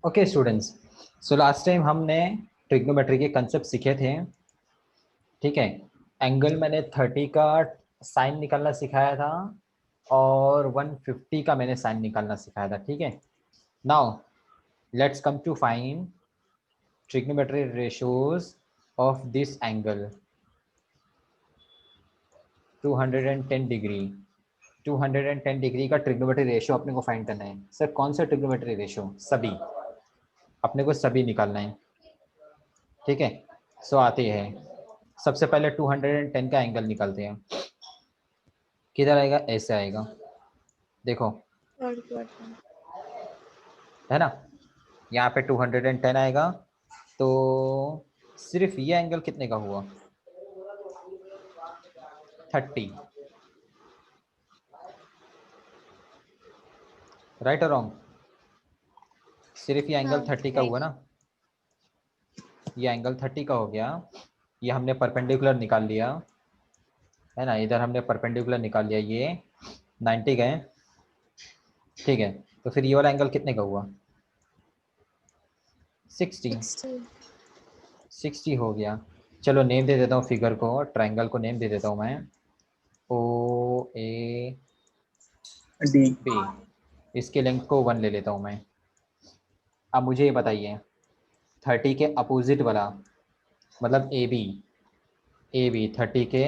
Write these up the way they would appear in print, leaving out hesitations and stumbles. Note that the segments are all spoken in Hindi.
Okay students, so last time हमने ट्रिग्नोमेट्री के कंसेप्ट सीखे थे। ठीक है, एंगल मैंने 30 का साइन निकालना सिखाया था और 150 का मैंने साइन निकालना सिखाया था। ठीक है, now let's come to find trigonometry ratios of this angle 210 degree. 210 degree का ट्रिग्नोमेट्री रेशियो अपने को फाइंड करना है। सर कौन सा ट्रिग्नोमेट्री रेशियो? सभी, अपने को सभी निकालना है। ठीक है, सो आते हैं। सबसे पहले 210 का एंगल निकालते हैं। किधर आएगा? ऐसे आएगा, देखो है ना, यहाँ पे 210 आएगा। तो सिर्फ ये एंगल कितने का हुआ? 30। राइट और रॉन्ग? सिर्फ ये एंगल 30 का हुआ ना, ये एंगल 30 का हो गया। ये हमने परपेंडिकुलर निकाल लिया है ना, इधर हमने परपेंडिकुलर निकाल लिया, ये 90 गए। ठीक है, तो फिर ये वाला एंगल कितने का हुआ? 60 हो गया। चलो नेम दे देता हूँ फिगर को, ट्रायंगल को नेम दे देता हूँ मैं, ओ ए डी बी। इसके लेंथ को 1 ले लेता हूँ मैं। अब मुझे ये बताइए 30 के अपोजिट वाला, मतलब ए बी 30 के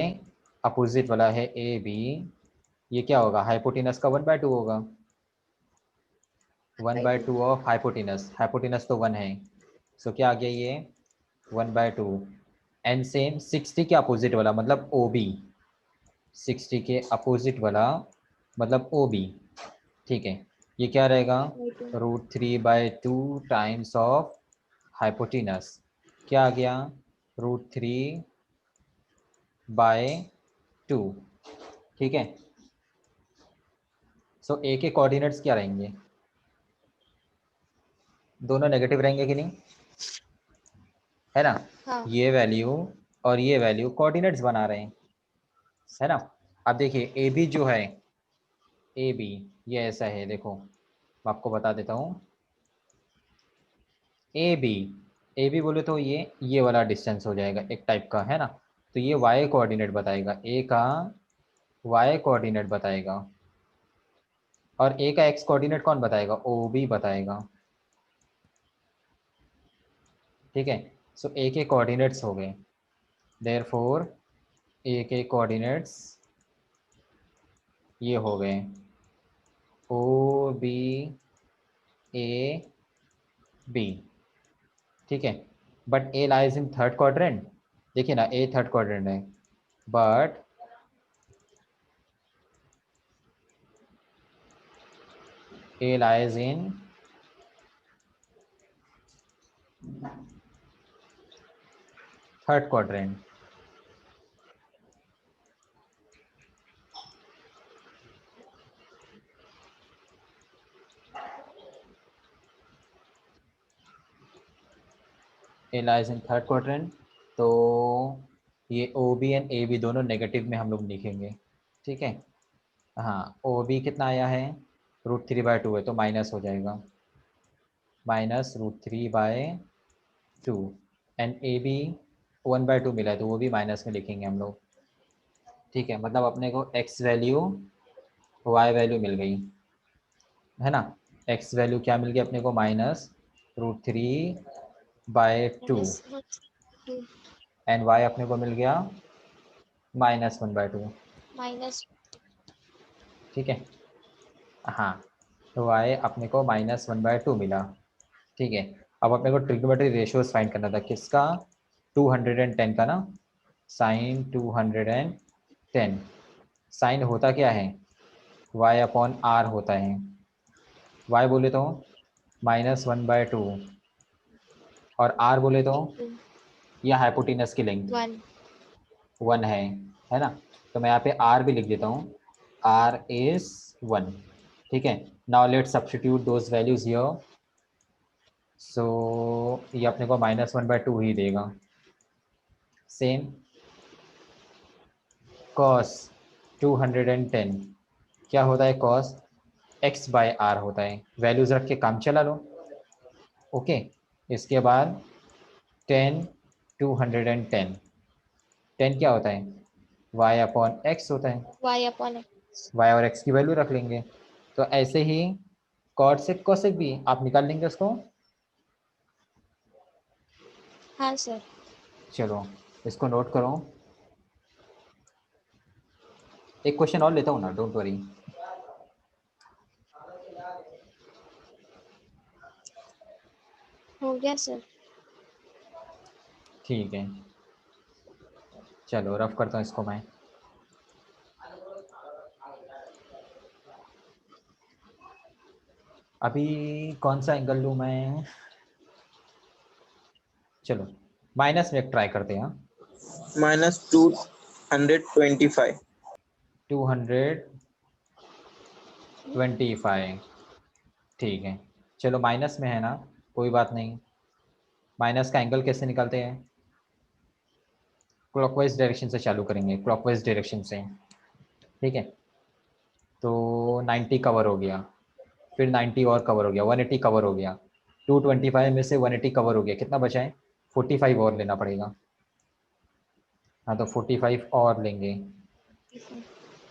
अपोजिट वाला है ए बी, ये क्या होगा? हाइपोटेनस का 1/2 होगा। 1/2 ऑफ हाइपोटेनस, हाइपोटेनस तो 1 है, सो क्या आ गया ये 1/2। एंड सेम 60 के अपोजिट वाला मतलब ओ बी, 60 के अपोजिट वाला मतलब ओ बी। ठीक है, ये क्या रहेगा? √3/2 टाइम्स ऑफ हाइपोटेनस। क्या आ गया? √3/2। ठीक है, सो ए के कोऑर्डिनेट्स क्या रहेंगे? दोनों नेगेटिव रहेंगे कि नहीं, है ना? हाँ। ये वैल्यू और ये वैल्यू कोऑर्डिनेट्स बना रहे हैं, है ना? अब देखिए ए बी जो है, ए बी ये ऐसा है, देखो मैं आपको बता देता हूँ। ए बी बोले तो ये वाला डिस्टेंस हो जाएगा एक टाइप का, है ना? तो ये वाई कोऑर्डिनेट बताएगा, ए का वाई कोऑर्डिनेट बताएगा, और ए का एक्स कोऑर्डिनेट कौन बताएगा? ओ बी बताएगा। ठीक है, सो ए के कोऑर्डिनेट्स हो गए, देयरफॉर ए के कोऑर्डिनेट्स ये हो गए ओ बी ए बी। ठीक है, but A lies in third quadrant. देखिए ना, ए थर्ड क्वाड्रेंट है, but A lies in third quadrant. A lies in third quadrant, तो ये O B and A B दोनों नेगेटिव में हम लोग लिखेंगे। ठीक है, हाँ ओ बी कितना आया है? √3/2 है, तो माइनस हो जाएगा, -√3/2। एंड ए बी 1/2 मिला है, तो वो भी माइनस में लिखेंगे हम लोग। ठीक है, मतलब अपने को एक्स वैल्यू वाई वैल्यू मिल गई, है ना? एक्स वैल्यू क्या मिल गई अपने को? -√3/2 एंड वाई अपने को मिल गया -1/2। माइनस। ठीक है, हाँ, तो वाई अपने को -1/2 मिला। ठीक है, अब अपने को ट्रिग्नोमेट्री रेशियोज फाइंड करना था, किसका? 210 का ना, साइन 210। साइन होता क्या है? y/r होता है। y बोले तो -1/2 और r बोले तो यह हाइपोटेनस की लेंथ 1 है ना? तो मैं यहाँ पे r भी लिख देता हूँ, r is 1। ठीक है, now let's substitute those values here. So ये अपने को -1/2 ही देगा। सेम cos 210 क्या होता है? cos x/r होता है। वैल्यूज रख के काम चला लो। ओके, इसके बाद 10 210, 10 क्या होता है, y अपॉन एक्स होता है, y अपॉन y और x की वैल्यू रख लेंगे। तो ऐसे ही कॉट सेक कोसेक भी आप निकाल लेंगे उसको। हाँ सर। चलो इसको नोट करो। एक क्वेश्चन और लेता हूँ ना, डोंट वरी। हो गया सर। ठीक है, चलो रफ करता हूँ इसको मैं। अभी कौन सा एंगल लूँ मैं, चलो माइनस में एक ट्राई करते हैं। -225। 225, ठीक है। चलो माइनस में है ना, कोई बात नहीं। माइनस का एंगल कैसे निकालते हैं, क्लॉकवाइज डायरेक्शन से चालू करेंगे, क्लॉकवाइज डायरेक्शन से। ठीक है, तो 90 कवर हो गया, फिर 90 और कवर हो गया, 180 कवर हो गया। 225 में से 180 कवर हो गया, कितना बचा है, 45 और लेना पड़ेगा। हाँ तो 45 और लेंगे।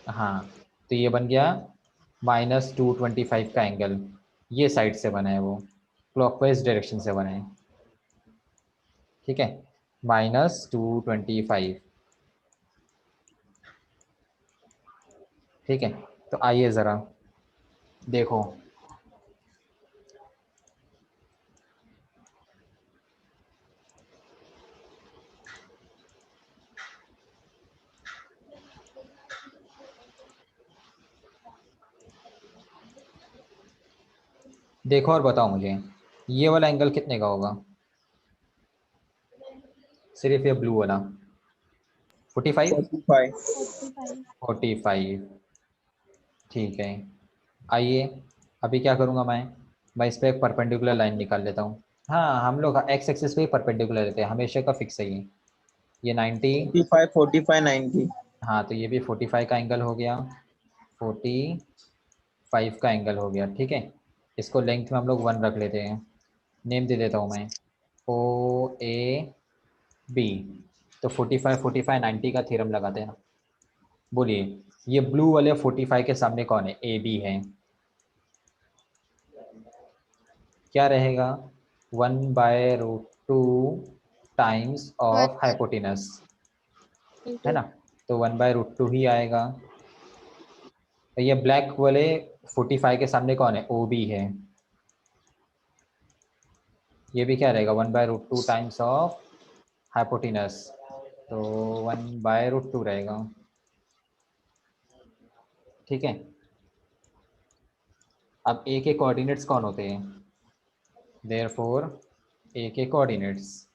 हाँ, तो ये बन गया -225 का एंगल, ये साइड से बना है वो, क्लॉकवाइज डायरेक्शन से बना है। ठीक है, -225। ठीक है, तो आइए ज़रा देखो। देखो और बताओ मुझे, ये वाला एंगल कितने का होगा, सिर्फ ये ब्लू वाला, 45। 45। 45। 45, ठीक है। आइए, अभी क्या करूँगा मैं इस पर एक परपेंडिकुलर लाइन निकाल लेता हूँ। हाँ, हम लोग एक्स एक्सिस पे ही परपेंडिकुलर लेते हैं, हमेशा का फिक्स है ये 90। 45, 45, 90। हाँ, तो ये भी 45 का एंगल हो गया, 45 का एंगल हो गया। ठीक है, इसको लेंथ में हम लोग 1 रख लेते हैं, नेम दे देता हूँ मैं, ओ ए बी। तो 45 45 90 का थ्योरम लगाते हैं। बोलिए, ये ब्लू वाले 45 के सामने कौन है, ए बी है, क्या रहेगा, 1/√2 टाइम्स ऑफ हाइपोटेनस, है इंटू ना, तो 1/√2 ही आएगा। तो ये ब्लैक वाले 45 के सामने कौन है, ओ बी है, ये भी क्या रहेगा, 1/√2 टाइम्स ऑफ हाइपोटेनस, तो 1/√2 रहेगा। ठीक है, अब ए के कोऑर्डिनेट्स कौन होते हैं, देयरफॉर ए के कोऑर्डिनेट्स,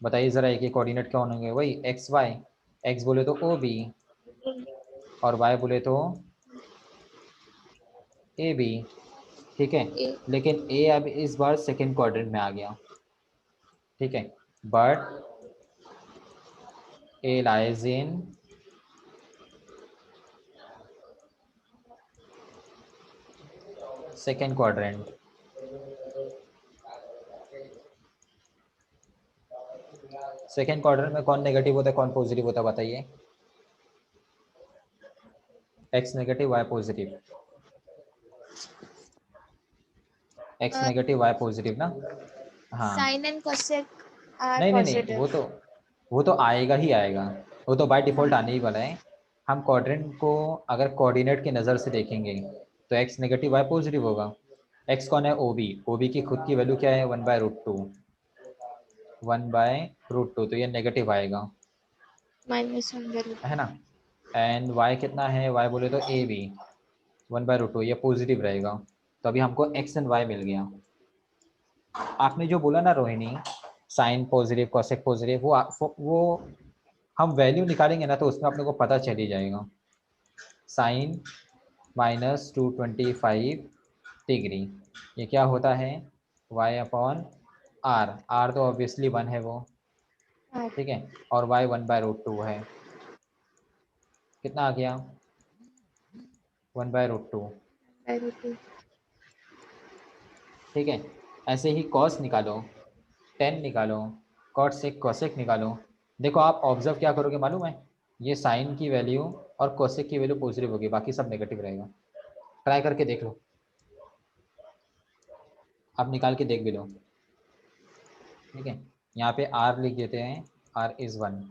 बताइए ज़रा, ए के कोऑर्डिनेट क्या होंगे, वही एक्स वाई, एक्स बोले तो ओ बी और वाई बोले तो ए बी। ठीक है, ए। लेकिन ए अब इस बार सेकेंड क्वाड्रेंट में आ गया। ठीक है, but A lies in second quadrant. Second quadrant में कौन नेगेटिव होता है, कौन पॉजिटिव होता है, बताइए, x negative y positive, x negative y positive ना। हाँ, साइन एंड कोसेक आर नहीं नहीं नहीं, पॉजिटिव। वो तो आएगा ही आएगा, वो तो बाय डिफ़ॉल्ट आने ही वाला है। हम क्वाड्रेंट को अगर कोऑर्डिनेट की नज़र से देखेंगे तो एक्स नेगेटिव वाई पॉजिटिव होगा। एक्स कौन है, ओ बी की खुद की वैल्यू क्या है, 1/√2, 1/√2, तो ये नेगेटिव आएगा, -1/√2। है ना। एंड वाई कितना है, वाई बोले तो ए बी, 1/√2, ये पॉजिटिव रहेगा। तो अभी हमको एक्स एंड वाई मिल गया। आपने जो बोला ना Rohini, sine positive cosec positive, वो हम वैल्यू निकालेंगे ना तो उसमें अपने को पता चल ही जाएगा। साइन -225 डिग्री, ये क्या होता है, y अपॉन आर, आर तो ऑब्वियसली 1 है वो। आर। ठीक है, और y 1/√2 है, कितना आ गया, 1/√2। √2। ठीक है, ऐसे ही कॉस निकालो, टेन निकालो, कॉट सेक कोसेक निकालो। देखो आप ऑब्जर्व क्या करोगे मालूम है, ये साइन की वैल्यू और कोसेक की वैल्यू पॉजिटिव होगी, बाकी सब नेगेटिव रहेगा। ट्राई करके देख लो, आप निकाल के देख भी लो। ठीक है, यहाँ पे आर लिख देते हैं, आर इज 1।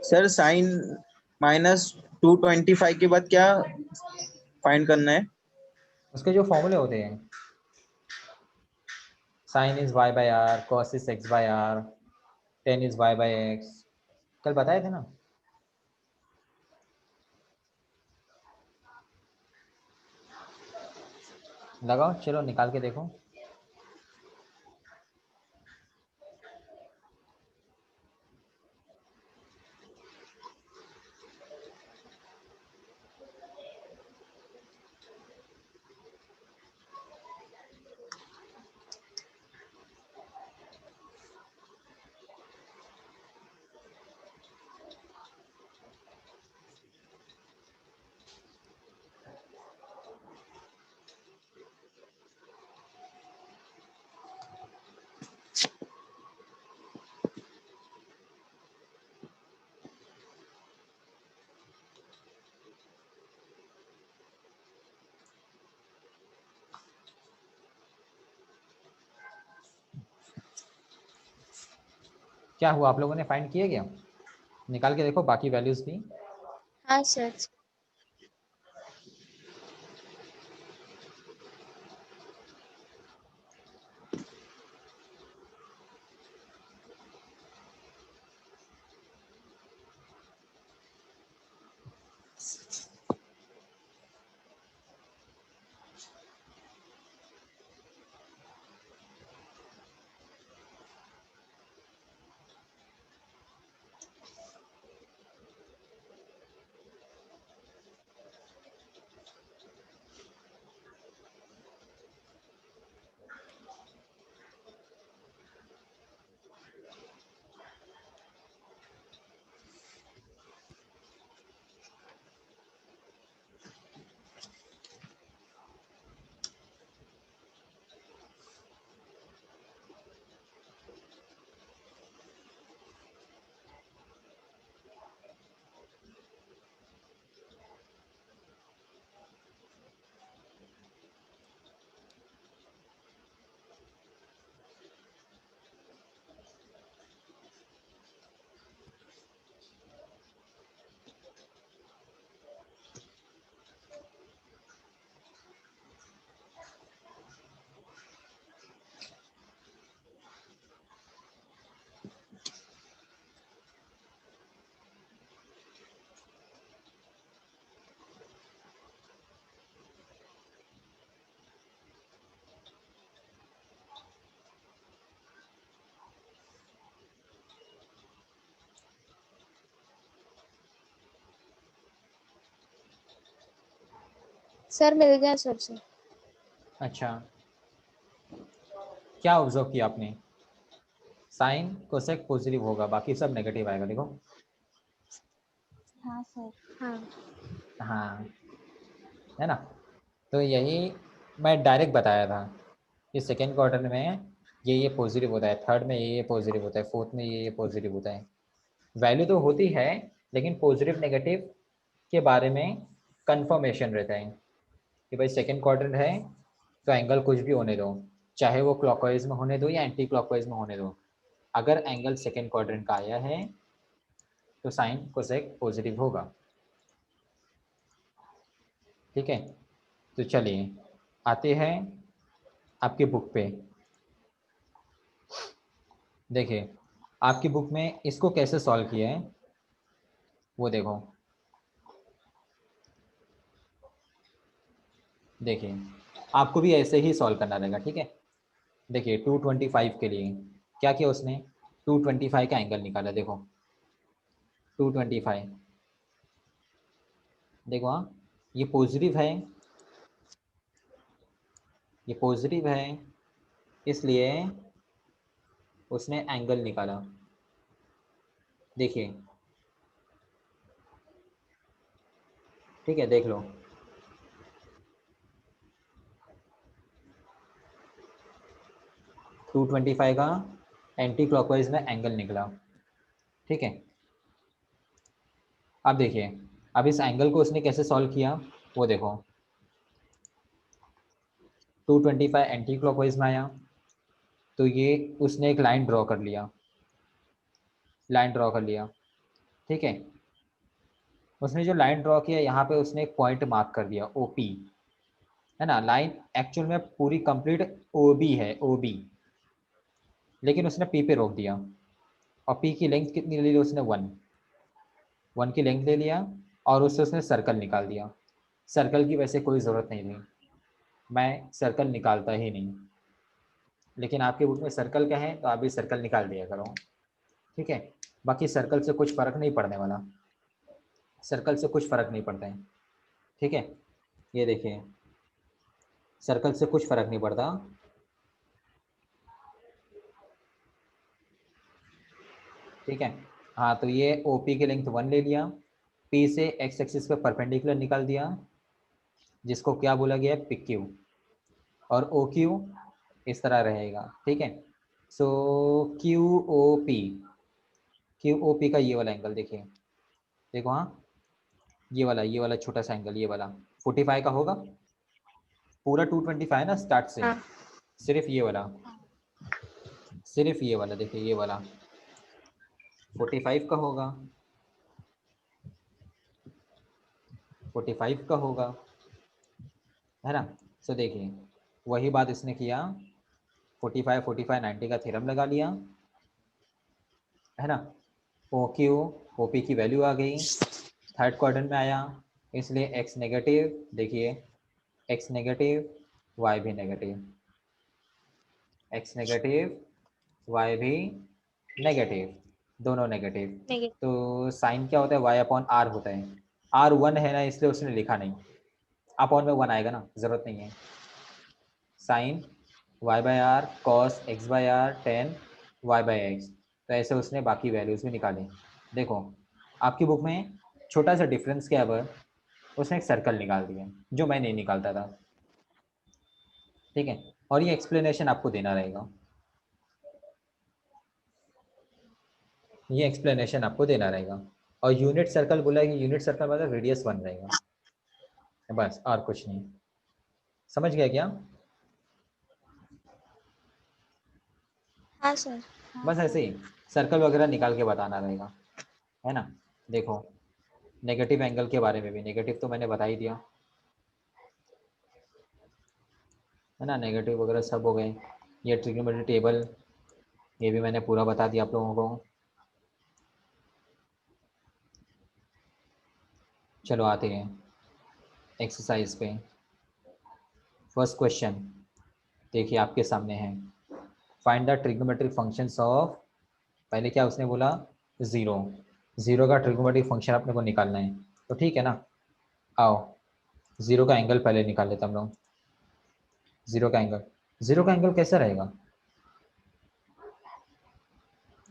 सर साइन -225 के बाद क्या फाइंड करना है? उसके जो फॉर्मूले होते हैं, sine is y by r, cos is x by r, tan is y by x, कल बताए थे ना। लगाओ, चलो निकाल के देखो। क्या हुआ, आप लोगों ने फाइंड किया क्या? निकाल के देखो बाकी वैल्यूज भी। हाँ सर। सर मिल गया सर से। अच्छा, क्या ऑब्जर्व किया आपने? साइन कोसेक पॉजिटिव होगा, बाकी सब नेगेटिव आएगा, देखो। हाँ सर। हाँ। हाँ, है ना। तो यही मैं डायरेक्ट बताया था कि सेकेंड क्वार्टर में ये पॉजिटिव होता है, थर्ड में ये पॉजिटिव होता है, फोर्थ में ये पॉजिटिव होता है। वैल्यू तो होती है, लेकिन पॉजिटिव नेगेटिव के बारे में कंफर्मेशन रहता है कि भाई सेकेंड क्वाड्रेंट है तो एंगल कुछ भी होने दो, चाहे वो क्लॉकवाइज में होने दो या एंटी क्लॉकवाइज में होने दो, अगर एंगल सेकेंड क्वाड्रेंट का आया है तो साइन कोसेक पॉजिटिव होगा। ठीक है, तो चलिए आते हैं आपके बुक पे। देखिए आपकी बुक में इसको कैसे सॉल्व किया है वो देखो। देखिए आपको भी ऐसे ही सॉल्व करना रहेगा, ठीक है। देखिए 225 के लिए क्या किया उसने, 225 का एंगल निकाला, देखो 225, देखो हाँ, ये पॉजिटिव है, ये पॉजिटिव है, इसलिए उसने एंगल निकाला, देखिए, ठीक है, देख लो, टू 25 का एंटी क्लॉकवाइज में एंगल निकला, ठीक है। अब देखिए, अब इस एंगल को उसने कैसे सॉल्व किया वो देखो, 225 एंटी क्लॉकवाइज में आया, तो ये उसने एक लाइन ड्रॉ कर लिया, लाइन ड्रॉ कर लिया, ठीक है। उसने जो लाइन ड्रॉ किया यहाँ पे उसने एक पॉइंट मार्क कर दिया ओपी, है ना। लाइन एक्चुअल में पूरी कंप्लीट ओबी है, ओबी, लेकिन उसने पी पे रोक दिया, और पी की लेंथ कितनी ले ली उसने, 1 की लेंथ ले लिया, और उससे उसने सर्कल निकाल दिया। सर्कल की वैसे कोई ज़रूरत नहीं थी, मैं सर्कल निकालता ही नहीं, लेकिन आपके बुक में सर्कल का है तो आप भी सर्कल निकाल दिया करो, ठीक है। बाकी सर्कल से कुछ फ़र्क नहीं पड़ने वाला, सर्कल से कुछ फ़र्क नहीं पड़ता है, ठीक है। ये देखिए, सर्कल से कुछ फ़र्क नहीं पड़ता, ठीक है। हाँ, तो ये ओ पी की लेंथ 1 ले लिया, पी से एक्स एक्सिस पे परपेंडिकुलर निकाल दिया, जिसको क्या बोला गया है, पी क्यू, और ओ क्यू इस तरह रहेगा, ठीक है। So Q O P, Q O P का ये वाला एंगल देखिए, देखो, हाँ, ये वाला छोटा सा एंगल, ये वाला 45 का होगा, पूरा 225 ना स्टार्ट से, हाँ सिर्फ ये वाला, सिर्फ ये वाला देखिए, ये वाला 45 का होगा, 45 का होगा, है ना। सो देखिए, वही बात इसने किया, 45 45 90 का थ्योरम लगा लिया, है ना। ओ क्यू ओ पी की वैल्यू आ गई, थर्ड क्वाड्रेंट में आया, इसलिए एक्स नेगेटिव, देखिए एक्स नेगेटिव, वाई भी नेगेटिव, एक्स नेगेटिव, वाई भी नेगेटिव, दोनों नेगेटिव। नेगेटिव। तो साइन क्या होता है, वाई अपॉन आर होता है, आर 1 है ना, इसलिए उसने लिखा नहीं, अपॉन में 1 आएगा ना, ज़रूरत नहीं है। Sine y by r cos x by r tan y by x, तो ऐसे उसने बाकी वैल्यूज़ भी निकाली। देखो, आपकी बुक में छोटा सा डिफरेंस क्या है, उसने एक सर्कल निकाल दिया जो मैं नहीं निकालता था, ठीक है। और ये एक्सप्लेनेशन आपको देना रहेगा, ये एक्सप्लेनेशन आपको देना रहेगा। और यूनिट सर्कल बोला है कि यूनिट सर्कल मतलब रेडियस 1 रहेगा, बस, और कुछ नहीं। समझ गया क्या? हाँ सर। बस ऐसे ही सर्कल वगैरह निकाल के बताना रहेगा, है ना। देखो, नेगेटिव एंगल के बारे में भी, नेगेटिव तो मैंने बता ही दिया, है ना, नेगेटिव वगैरह सब हो गए। ये ट्रिग्नोमेट्री टेबल, ये भी मैंने पूरा बता दिया आप लोगों को। चलो आते हैं एक्सरसाइज पे। फर्स्ट क्वेश्चन देखिए आपके सामने है, find the trigonometric functions of, पहले क्या उसने बोला, ज़ीरो, ज़ीरो का ट्रिग्नोमेट्रिक फंक्शन अपने को निकालना है, तो ठीक है ना। आओ, ज़ीरो का एंगल पहले निकाल लेते हम लोग। ज़ीरो का एंगल, ज़ीरो का एंगल कैसा रहेगा,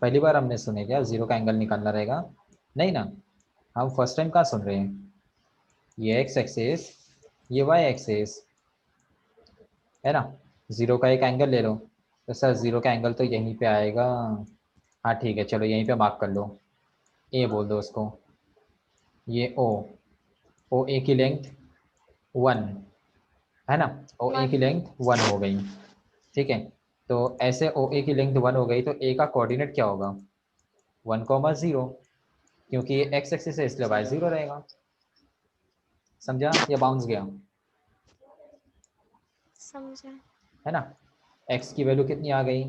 पहली बार हमने सुने क्या ज़ीरो का एंगल निकालना रहेगा, नहीं ना, हम फर्स्ट टाइम कहाँ सुन रहे हैं। ये एक्स एक्सिस, ये वाई एक्सिस, है ना। ज़ीरो का एक एंगल ले लो, तो सर ज़ीरो का एंगल तो यहीं पे आएगा, हाँ ठीक है, चलो यहीं पे मार्क कर लो, ए बोल दो उसको, ये ओ, ओ ए की लेंथ 1, है ना, ओ ए की 1। लेंथ 1 हो गई, ठीक है। तो ऐसे ओ ए की लेंथ 1 हो गई, तो ए का कोऑर्डिनेट क्या होगा, 1,0, क्योंकि ये एक्स एक्सिस है इसलिए वाई 0 रहेगा। समझा या बाउंस गया, समझा। है ना। एक्स की वैल्यू कितनी आ गई,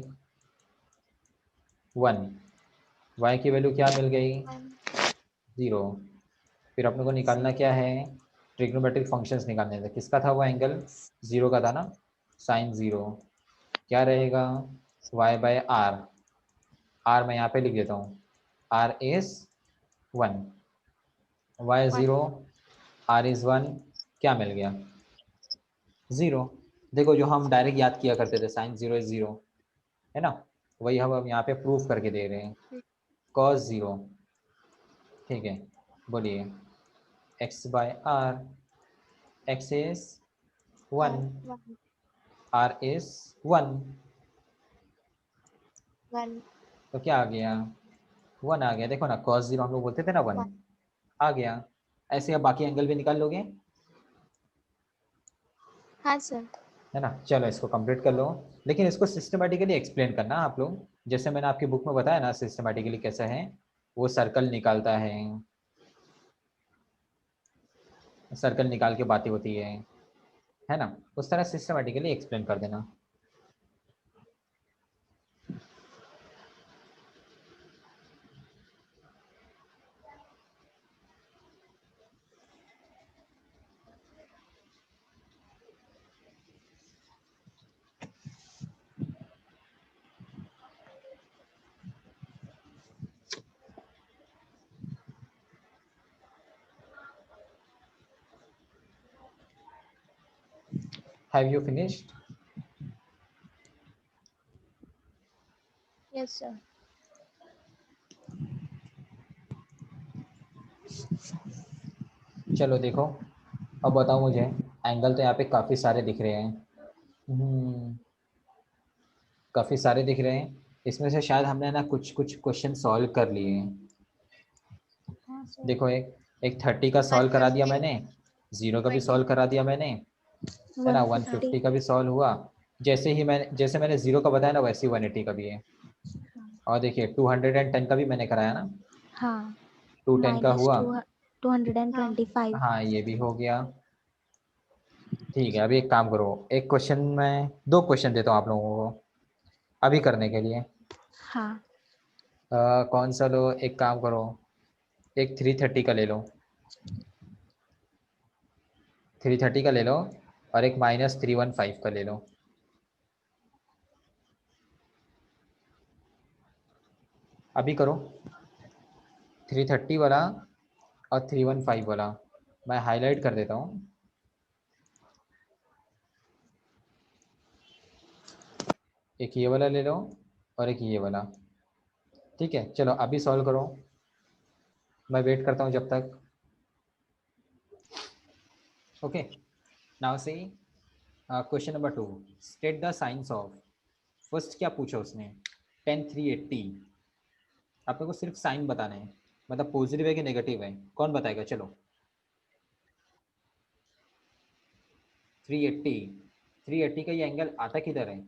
1, वाई की वैल्यू क्या मिल गई, 0। फिर अपने को निकालना क्या है, ट्रिग्नोमेट्रिक फंक्शंस निकालने थे, किसका था वो एंगल, 0 का था ना, साइन 0 क्या रहेगा, वाई बाय आर, आर मैं यहाँ पे लिख देता हूँ, r is 1, y 0, r is 1, क्या मिल गया, 0। देखो जो हम डायरेक्ट याद किया करते थे, साइन 0 इज 0, है ना। वही हम अब यहाँ पे प्रूफ करके दे रहे हैं। cos 0, ठीक है, बोलिए x by r, x is 1, one r is 1, one तो क्या आ गया, 1 आ गया। देखो ना cos 0 हम लोग बोलते थे ना 1, वन। आ गया। ऐसे अब बाकी एंगल भी निकाल लोगे, हाँ सर। है ना। चलो इसको कंप्लीट कर लो, लेकिन इसको सिस्टमेटिकली एक्सप्लेन करना आप लोग, जैसे मैंने आपकी बुक में बताया ना सिस्टमेटिकली कैसा है, वो सर्कल निकालता है, सर्कल निकाल के बातें होती है ना, उस तरह सिस्टमेटिकली एक्सप्लेन कर देना। Have you finished? Yes sir. चलो देखो, अब बताओ मुझे, एंगल तो यहाँ पे काफ़ी सारे दिख रहे हैं, काफ़ी सारे दिख रहे हैं, इसमें से शायद हमने ना कुछ कुछ क्वेश्चन सॉल्व कर लिए हैं। हाँ सर। देखो एक 30 का सॉल्व करा दिया 150, मैंने, 0 का भी 20, सॉल्व करा दिया मैंने, है ना, 150। 150 का भी सॉल्व हुआ। जैसे मैंने 0 का बताया ना, वैसे ही 180 का भी है। और देखिए 210 का भी मैंने कराया ना, हाँ 210 का माइनस हुआ। 225। हाँ ये भी हो गया। ठीक है, अभी एक काम करो, एक क्वेश्चन में 2 क्वेश्चन देता हूँ आप लोगों को अभी करने के लिए। हाँ कौन सा लो, एक काम करो, एक 330 का ले लो, 330 का ले लो, और एक -315 का ले लो। अभी करो 330 वाला और 315 वाला, मैं हाईलाइट कर देता हूँ। एक ये वाला ले लो और एक ये वाला, ठीक है। चलो अभी सॉल्व करो, मैं वेट करता हूँ जब तक। Okay, now see question number 2, state the science of, first क्या पूछा उसने, tan 380। आपको सिर्फ साइन बताना है, मतलब पॉजिटिव है कि नेगेटिव है, कौन बताएगा? चलो 380, 380 का ये एंगल आता किधर है,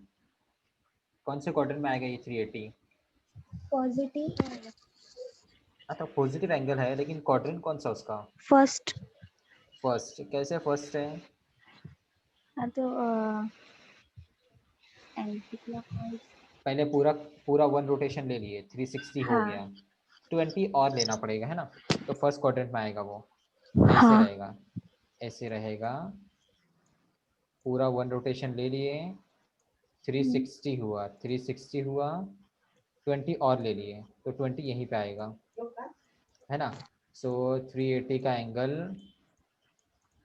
कौन से क्वाड्रेंट में आएगा ये 380? पॉजिटिव। हाँ तो पॉजिटिव एंगल है, लेकिन क्वाड्रेंट कौन सा उसका? फर्स्ट। फर्स्ट। कैसे फर्स्ट है? हाँ तो एंटी क्लॉकवाइज। पहले पूरा पूरा 1 रोटेशन ले लिए, 360 हो हाँ गया, 20 और लेना पड़ेगा, है ना। तो फर्स्ट क्वाड्रेंट में आएगा वो, ऐसे हाँ। रहेगा, ऐसे रहेगा, पूरा 1 रोटेशन ले लिए, 360 हुआ, 360 हुआ, 20 और ले लिए, तो 20 यहीं पे आएगा, है ना। सो 380 का एंगल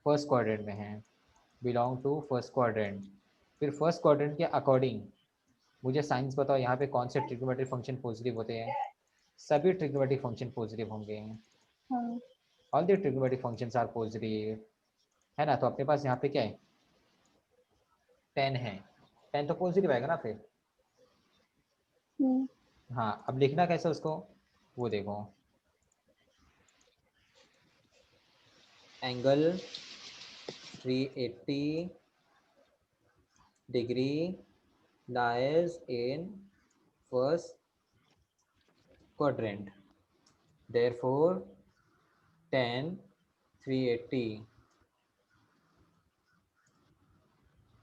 फर्स्ट क्वाड्रेंट में है, बिलोंग टू फर्स्ट क्वाड्रेंट। फिर फर्स्ट क्वाड्रेंट के अकॉर्डिंग मुझे साइंस बताओ, यहाँ पे कौन से ट्रिग्नोमेट्रिक फंक्शन पॉजिटिव होते हैं? सभी ट्रिग्नोमेट्रिक फंक्शन पॉजिटिव होंगे, हाँ। All the trigonometric functions are positive, है ना। तो अपने पास यहाँ पे क्या है, 10 है, 10 तो पॉजिटिव आएगा ना फिर। हाँ अब लिखना कैसे उसको, वो देखो, angle 380 degree lies in first quadrant, therefore tan 380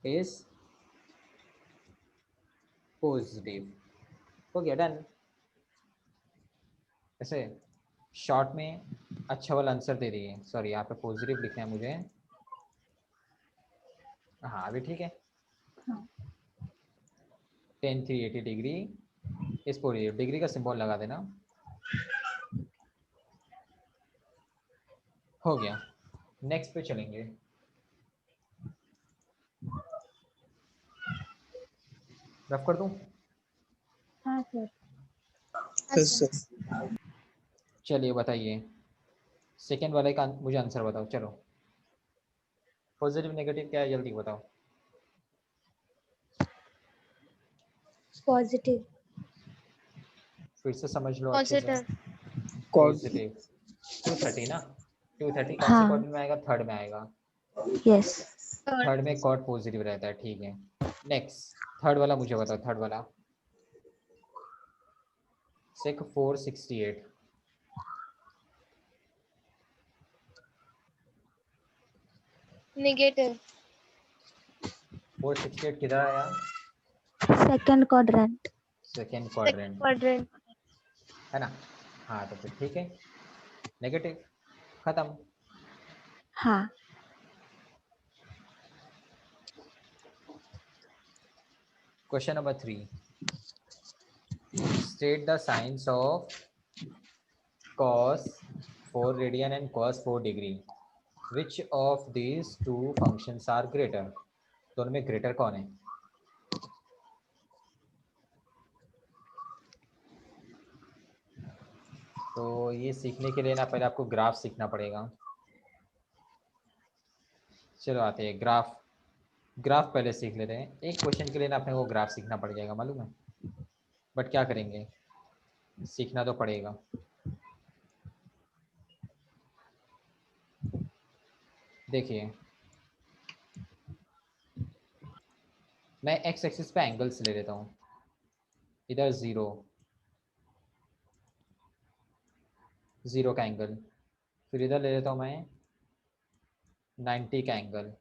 is positive। हो गया, डन। ऐसे शॉर्ट में अच्छा वाला आंसर दे दिए, सॉरी यहाँ पे पॉजिटिव लिखना है मुझे। हाँ अभी ठीक है, हाँ। tan 380 डिग्री इस पॉजिटिव, डिग्री का सिंबल लगा देना, हो गया। नेक्स्ट पे चलेंगे, रफ कर दूं? हाँ यस सर। चलिए बताइए, सेकेंड वाले का मुझे आंसर बताओ। चलो, पॉजिटिव नेगेटिव क्या है जल्दी बताओ। पॉजिटिव। फिर से समझ लो अच्छे से। पॉजिटिव। पॉजिटिव 230 ना, 230 कौन से हाँ। क्वाड्रेंट में आएगा? थर्ड में आएगा। यस। थर्ड में कॉट पॉजिटिव रहता है, ठीक है। नेक्स्ट थर्ड वाला मुझे बताओ, थर्ड वाला सेक 468। नेगेटिव। 468 किधर आया? Second quadrant. Second second quadrant, quadrant. है ना? हाँ तो फिर ठीक है, नेगेटिव खत्म। हाँ। Question number 3, state the signs of cos 4 radian and cos 4 degree. Which of these two functions are greater? दोनों में ग्रेटर कौन है? तो ये सीखने के लिए ना पहले आपको ग्राफ सीखना पड़ेगा। चलो आते हैं ग्राफ। ग्राफ पहले सीख लेते हैं। एक क्वेश्चन के लिए ना अपने को ग्राफ सीखना पड़ जाएगा, मालूम है, बट क्या करेंगे, सीखना तो पड़ेगा। देखिए, मैं एक्स एक्सिस पे एंगल्स ले लेता हूँ। इधर जीरो का एंगल, फिर इधर ले लेता हूँ मैं 90 का एंगल,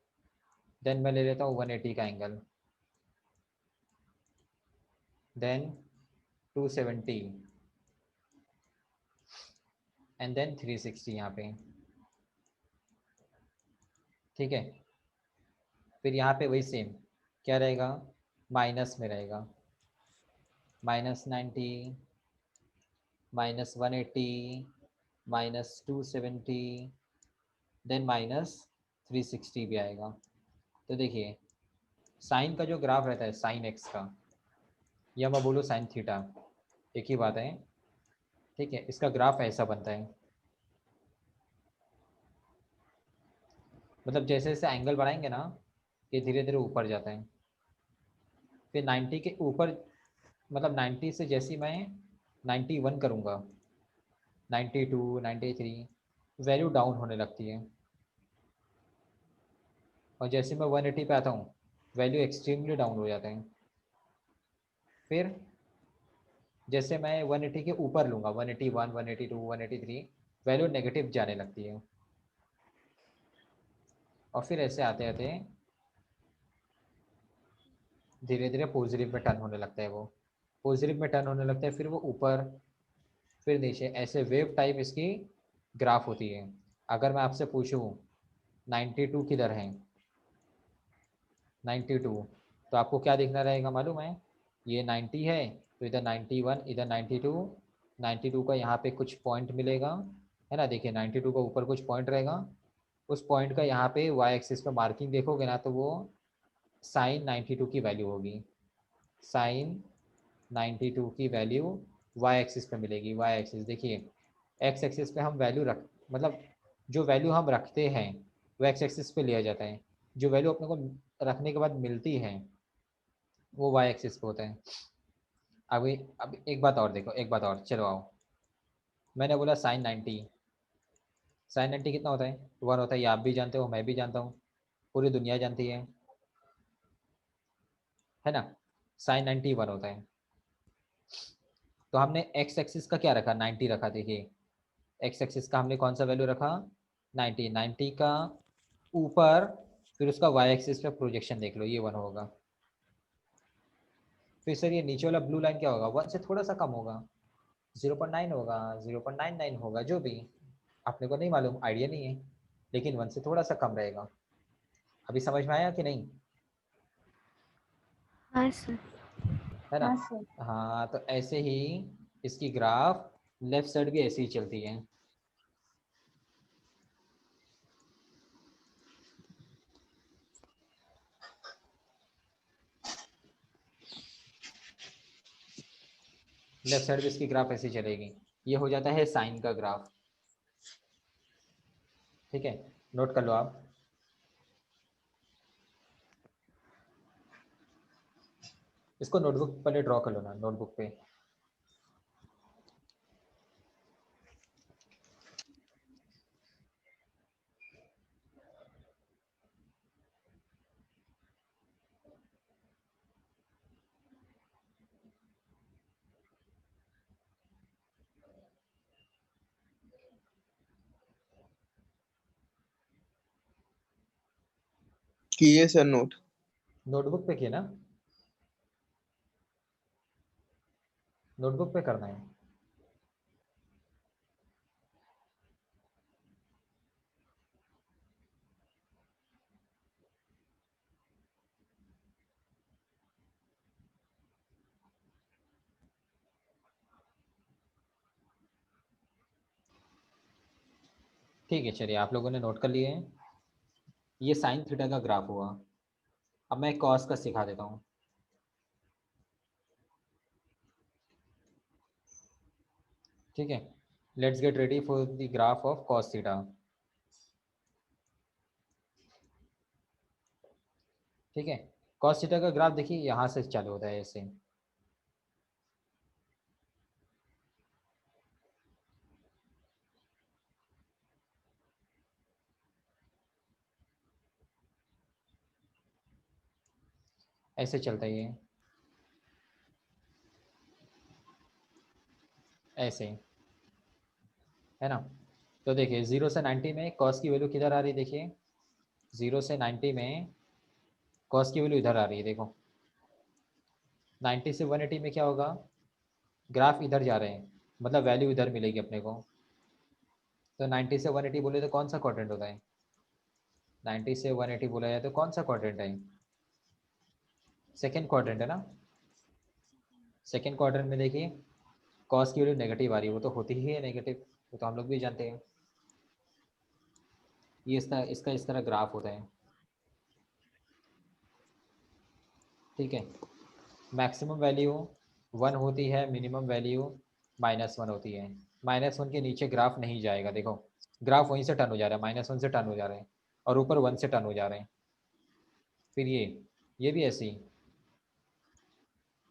देन मैं ले लेता हूँ 180 का एंगल, देन 270 एंड देन 360 यहाँ पे, ठीक है। फिर यहाँ पे वही सेम क्या रहेगा, माइनस में रहेगा, -90, -180, -270, देन -360 भी आएगा। तो देखिए, साइन का जो ग्राफ रहता है, साइन एक्स का, या मैं बोलूँ साइन थीटा, एक ही बात है, ठीक है। इसका ग्राफ ऐसा बनता है, मतलब जैसे जैसे एंगल बढ़ाएंगे ना, ये धीरे धीरे ऊपर जाता है। फिर 90 के ऊपर, मतलब 90 से जैसे ही मैं 91 करूँगा, 92, 93, वैल्यू डाउन होने लगती है। और जैसे मैं 180 पे आता हूँ, वैल्यू एक्सट्रीमली डाउन हो जाता है। फिर जैसे मैं 180 के ऊपर लूँगा, 181, 182, 183, वैल्यू नेगेटिव जाने लगती है। और फिर ऐसे आते आते धीरे धीरे पॉजिटिव में टर्न होने लगता है। वो पॉजिटिव में टर्न होने लगता है, फिर वो ऊपर, फिर नीचे, ऐसे वेव टाइप इसकी ग्राफ होती है। अगर मैं आपसे पूछूं 92 किधर है, 92, तो आपको क्या दिखना रहेगा मालूम है? ये 90 है तो इधर 91, इधर 92, 92 का यहाँ पे कुछ पॉइंट मिलेगा, है ना? देखिए 92 का ऊपर कुछ पॉइंट रहेगा, उस पॉइंट का यहाँ पे वाई एक्सिस पे मार्किंग देखोगे ना, तो वो साइन 92 की वैल्यू होगी। साइन 92 की वैल्यू वाई एक्सिस पे मिलेगी। वाई एक्सिस देखिए, एक्स एक्सिस पे हम वैल्यू रख, मतलब जो वैल्यू हम रखते हैं वो एक्स एक्सिस पे लिया जाता है, जो वैल्यू अपने को रखने के बाद मिलती है वो वाई एक्सिस पे होता है। अब एक बात और देखो, एक बात और, चलो आओ। मैंने बोला साइन 90, साइन 90 कितना होता है? 1 होता है, ये आप भी जानते हो, मैं भी जानता हूँ, पूरी दुनिया जानती है ना? साइन 90 1 होता है। तो हमने एक्स एक्सिस का क्या रखा, 90 रखा। देखिए, एक्स एक्सिस का हमने कौन सा वैल्यू रखा, 90, 90 का ऊपर, फिर उसका वाई एक्सिस पे प्रोजेक्शन देख लो, ये 1 होगा। फिर सर ये नीचे वाला ब्लू लाइन क्या होगा? 1 से थोड़ा सा कम होगा, 0.9 होगा, 0.99 होगा, जो भी, अपने को नहीं मालूम, आइडिया नहीं है, लेकिन 1 से थोड़ा सा कम रहेगा। अभी समझ में आया कि नहीं? हाँ सर। है ना? हाँ सर। हाँ, तो ऐसे ही इसकी ग्राफ लेफ्ट साइड भी ऐसे ही चलती है। लेफ्ट साइड भी इसकी ग्राफ ऐसी चलेगी। ये हो जाता है साइन का ग्राफ। ठीक है, नोट कर लो आप। इसको नोटबुक पहले ड्रॉ कर लो ना, नोटबुक पे। किए सर नोट। नोटबुक पे किया ना, नोटबुक पे करना है। ठीक है, चलिए आप लोगों ने नोट कर लिए हैं। ये साइन थीटा का ग्राफ हुआ। अब मैं कॉस का सिखा देता हूँ। ठीक है, let's get ready for the graph of cos theta. ठीक है, कॉस थीटा का ग्राफ देखिए यहाँ से चालू होता है ऐसे। ऐसे चलता है ये, ऐसे, है ना। तो देखिए 0 से 90 में कॉस की वैल्यू किधर आ रही है, देखिए 0 से 90 में कॉस की वैल्यू इधर आ रही है, देखो 90 से 180 में क्या होगा, ग्राफ इधर जा रहे हैं, मतलब वैल्यू इधर मिलेगी अपने को। तो 90 से 180 बोले तो कौन सा क्वाड्रेंट होता है, 90 से 180 बोला जाए तो कौन सा क्वाड्रेंट है, सेकेंड क्वाड्रेंट है ना। सेकेंड क्वाड्रेंट में देखिए कॉस की वैल्यू नेगेटिव आ रही है, वो तो होती ही है नेगेटिव, वो तो हम लोग भी जानते हैं। ये इसका इस तरह ग्राफ होता है। ठीक है, मैक्सिमम वैल्यू 1 होती है, मिनिमम वैल्यू -1 होती है। -1 के नीचे ग्राफ नहीं जाएगा, देखो ग्राफ वहीं से टर्न हो जा रहा है, -1 से टर्न हो जा रहे हैं और ऊपर 1 से टर्न हो जा रहे हैं। फिर ये भी ऐसे ही,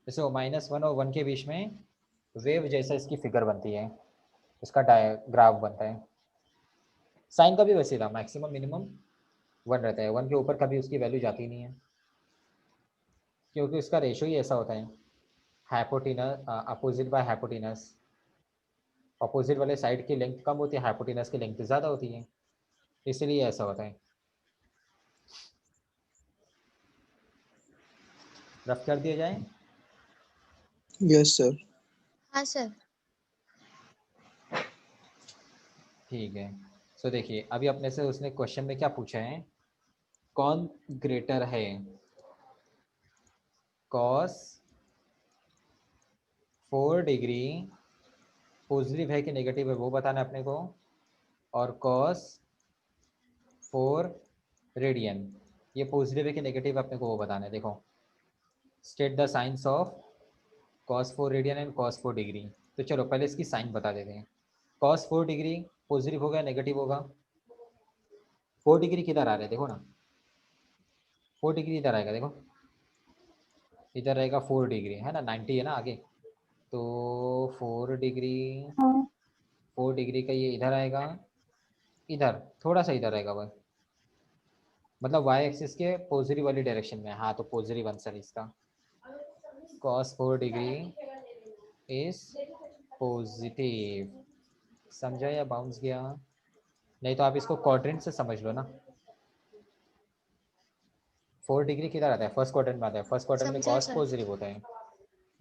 जैसे वो -1 और 1 के बीच में वेव जैसा इसकी फिगर बनती है, इसका ग्राफ बनता है। साइन का भी वैसे था, मैक्सिमम मिनिमम 1 रहता है, 1 के ऊपर कभी उसकी वैल्यू जाती नहीं है, क्योंकि उसका रेशो ही ऐसा होता है, hypotenuse opposite by hypotenuse. Opposite वाले साइड की लेंथ कम होती है, हाइपोटेनस की लेंथ ज़्यादा होती है, इसलिए ऐसा होता है। रफ कर दिया जाए। Yes sir. हाँ सर। ठीक है, सो देखिए अभी अपने से उसने क्वेश्चन में क्या पूछा है, कौन ग्रेटर है, कॉस 4 डिग्री पॉजिटिव है कि नेगेटिव है वो बताना है अपने को, और कॉस 4 रेडियन ये पॉजिटिव है कि नेगेटिव अपने को वो बताना है। देखो state the science of cos 4 radian and cos 4 degree. तो चलो पहले इसकी साइन बता देते हैं। कॉस 4 डिग्री पॉजिटिव होगा नेगेटिव होगा, 4 डिग्री किधर आ रहा है देखो ना, 4 डिग्री इधर आएगा, देखो इधर रहेगा 4 डिग्री, है ना, 90 है ना आगे, तो 4 डिग्री, हाँ। 4 डिग्री का ये इधर आएगा, इधर थोड़ा सा इधर आएगा बस, मतलब वाई एक्सिस के पॉजिटिव वाली डायरेक्शन में। हाँ तो पॉजिटिव आंसर इसका, cos 4 डिग्री इज पॉजिटिव। समझा या बाउंस गया, नहीं तो आप इसको क्वाड्रेंट से समझ लो ना। 4 डिग्री किधर आता है, फर्स्ट क्वाड्रेंट में आता है, फर्स्ट क्वाड्रेंट में समझा कॉस सर। पॉजिटिव होता है।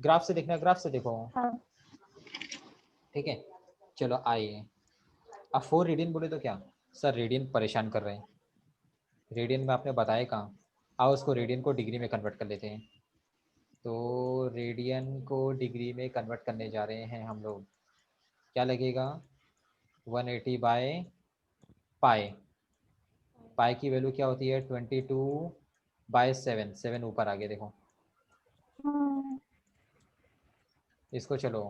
ग्राफ से देखना, ग्राफ से देखो। हाँ। ठीक है, चलो आइए। अब 4 रेडियन बोले तो क्या, सर रेडियन परेशान कर रहे हैं, रेडियन में आपने बताया कहाँ, आओ उसको रेडियन को डिग्री में कन्वर्ट कर लेते हैं। तो रेडियन को डिग्री में कन्वर्ट करने जा रहे हैं हम लोग, क्या लगेगा, 180 बाय पाई, पाई की वैल्यू क्या होती है 22/7, 7 ऊपर आ गया देखो। हाँ। इसको चलो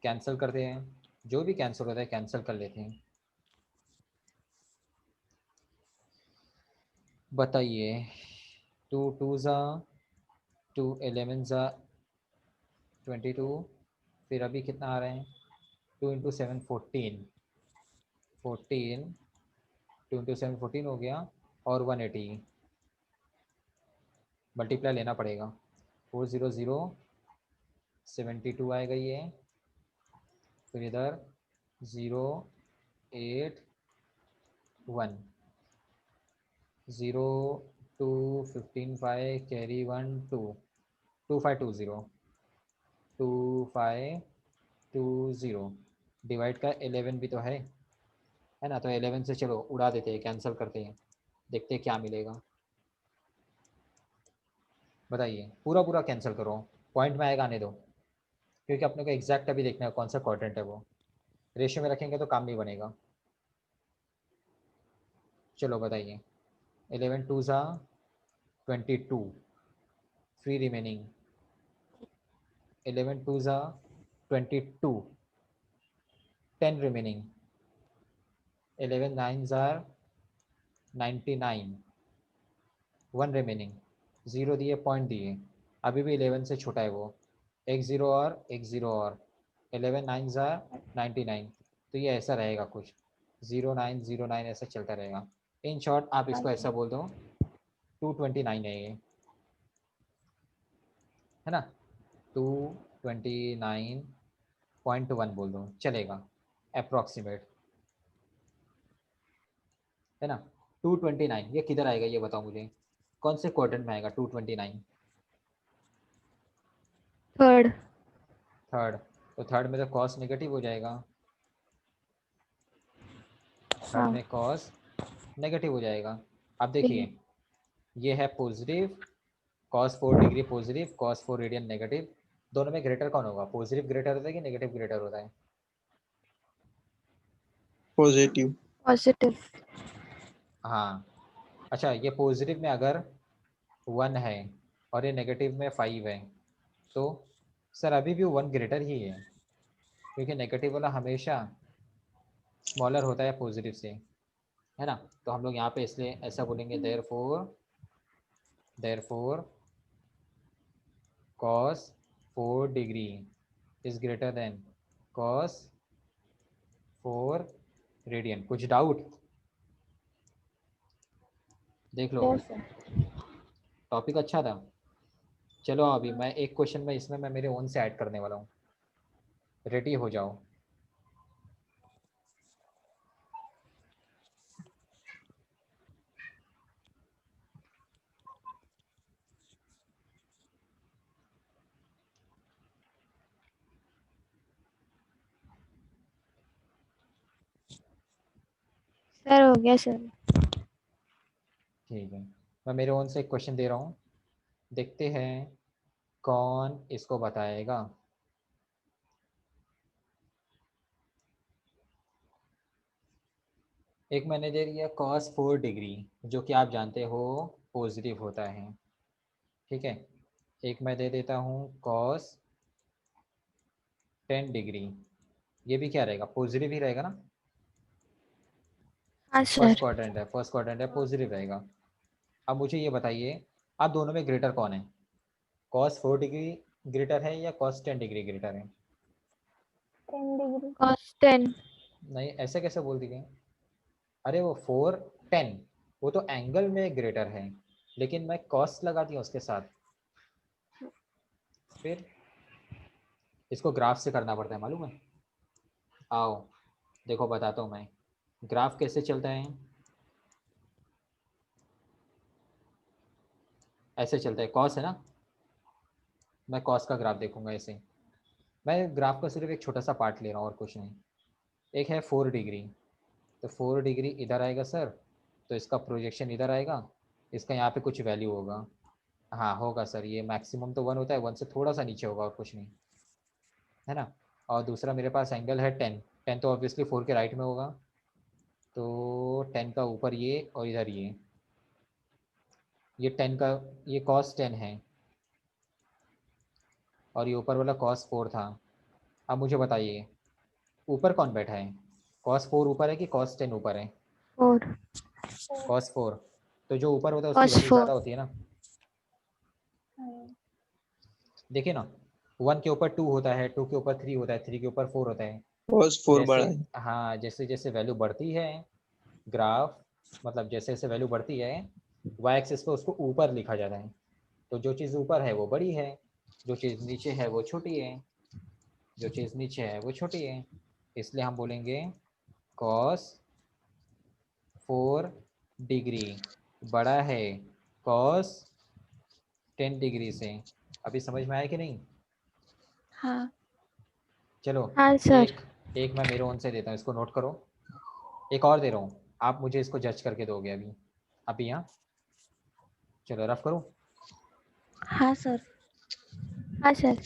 कैंसिल करते हैं, जो भी कैंसिल होता है कैंसिल कर लेते हैं। बताइए, 2 2 2 11 22, फिर अभी कितना आ रहे हैं, 2 × 7 14, 14, 2 × 7 14 हो गया, और 180 मल्टीप्लाई लेना पड़ेगा, 400 72 आएगा ये, फिर इधर 0 8 1 0 2 15 5 कैरी 1 2 2520 2520 डिवाइड का 11 भी तो है ना, तो 11 से चलो उड़ा देते हैं, कैंसिल करते हैं, देखते हैं क्या मिलेगा। बताइए, पूरा पूरा कैंसिल करो, पॉइंट में आएगा आने दो, क्योंकि अपने को एग्जैक्ट अभी देखना है कौन सा क्वाड्रेंट है वो, रेशियो में रखेंगे तो काम नहीं बनेगा। चलो बताइए, 11 2 22, फ्री रिमेनिंग 11 2 22, 10 रिमेनिंग, 11 9 99, 1 रिमेनिंग, 0 दिए, पॉइंट दिए, अभी भी 11 से छोटा है वो, एक ज़ीरो और एक ज़ीरो और, 11 9 99, तो ये ऐसा रहेगा कुछ, 0909 ऐसा चलता रहेगा। इन शॉर्ट आप इसको ऐसा बोल दो, 229 है ये, है ना, 229.1 बोल दो चलेगा, अप्रॉक्सीमेट, है ना। 229 ये किधर आएगा, ये बताओ मुझे, कौन से क्वाड्रेंट में आएगा 229? थर्ड। थर्ड, तो थर्ड में तो कॉस नेगेटिव हो जाएगा, थर्ड हाँ। में कॉस नेगेटिव हो जाएगा। अब फिर देखिए, ये है positive, cos 4 degree positive, cos 4 radian negative, दोनों में ग्रेटर कौन होगा, पॉजिटिव ग्रेटर होता है कि नेगेटिव ग्रेटर होता है? Positive. पॉजिटिव। हाँ, अच्छा, ये पॉजिटिव में अगर 1 है और ये नेगेटिव में 5 है, तो सर अभी भी 1 ग्रेटर ही है, क्योंकि नेगेटिव वाला हमेशा स्मॉलर होता है पॉजिटिव से, है ना। तो हम लोग यहाँ पे इसलिए ऐसा बोलेंगे, therefore cos 4 degree is greater then cos 4 radian. कुछ डाउट? देख लो, यस सर। टॉपिक अच्छा था। चलो अभी मैं एक क्वेश्चन में इसमें मैं मेरे ओन से ऐड करने वाला हूँ, रेडी हो जाओ। सर हो गया सर। ठीक है, मैं मेरे ओन से एक क्वेश्चन दे रहा हूँ, देखते हैं कौन इसको बताएगा। एक मैंने दे दिया cos 4 डिग्री, जो कि आप जानते हो पॉजिटिव होता है, ठीक है। एक मैं दे देता हूँ cos 10 डिग्री, ये भी क्या रहेगा, पॉजिटिव ही रहेगा ना, हाँ फर्स्ट सर। क्वाड्रेंट है, फर्स्ट क्वाड्रेंट है, पॉजिटिव रहेगा। अब मुझे ये बताइए, आप दोनों में ग्रेटर कौन है, cos 4 डिग्री ग्रेटर है या cos 10 डिग्री ग्रेटर है? 10 डिग्री। कॉस 10। नहीं, ऐसे कैसे बोल दिए, अरे वो 4 10, वो तो एंगल में ग्रेटर है, लेकिन मैं कॉस लगा दिया उसके साथ, फिर इसको ग्राफ से करना पड़ता है, मालूम है। आओ देखो बताता हूँ मैं, ग्राफ कैसे चलता है, ऐसे चलता है, कॉस है ना, मैं कॉस का ग्राफ देखूंगा ऐसे, मैं ग्राफ का सिर्फ एक छोटा सा पार्ट ले रहा हूँ और कुछ नहीं। एक है 4 डिग्री, तो 4 डिग्री इधर आएगा सर, तो इसका प्रोजेक्शन इधर आएगा, इसका यहाँ पे कुछ वैल्यू होगा, हाँ होगा सर, ये मैक्सिमम तो 1 होता है, 1 से थोड़ा सा नीचे होगा और कुछ नहीं, है ना। और दूसरा मेरे पास एंगल है 10, 10 तो ऑब्वियसली 4 के राइट में होगा, तो 10 का ऊपर ये और इधर ये 10 का, ये cos 10 है, और ये ऊपर वाला cos 4 था। अब मुझे बताइए ऊपर कौन बैठा है, cos 4 ऊपर है कि cos 10 ऊपर है? 4 cos 4। तो जो ऊपर होता है उसकी cos वैल्यू 4 ज़्यादा होती है ना। देखिए ना, 1 के ऊपर 2 होता है, 2 के ऊपर 3 होता है, 3 के ऊपर 4 होता है। cos 4 जैसे बड़ा है। हाँ, जैसे जैसे वैल्यू बढ़ती है ग्राफ, मतलब जैसे जैसे वैल्यू बढ़ती है वाई एक्सिस पे उसको ऊपर लिखा जाता है। तो जो चीज़ ऊपर है वो बड़ी है, जो चीज़ नीचे है वो छोटी है, जो चीज़ नीचे है वो छोटी है। इसलिए हम बोलेंगे cos 4 डिग्री बड़ा है cos 10 डिग्री से। अभी समझ में आया कि नहीं? हाँ चलो हाँ सर। एक एक मैं मेरे ओन से देता हूँ, इसको नोट करो। एक और दे रहा हूँ, आप मुझे इसको जज करके दोगे अभी। अभी यहाँ चलो रफ करूँ। हाँ सर। हाँ सर।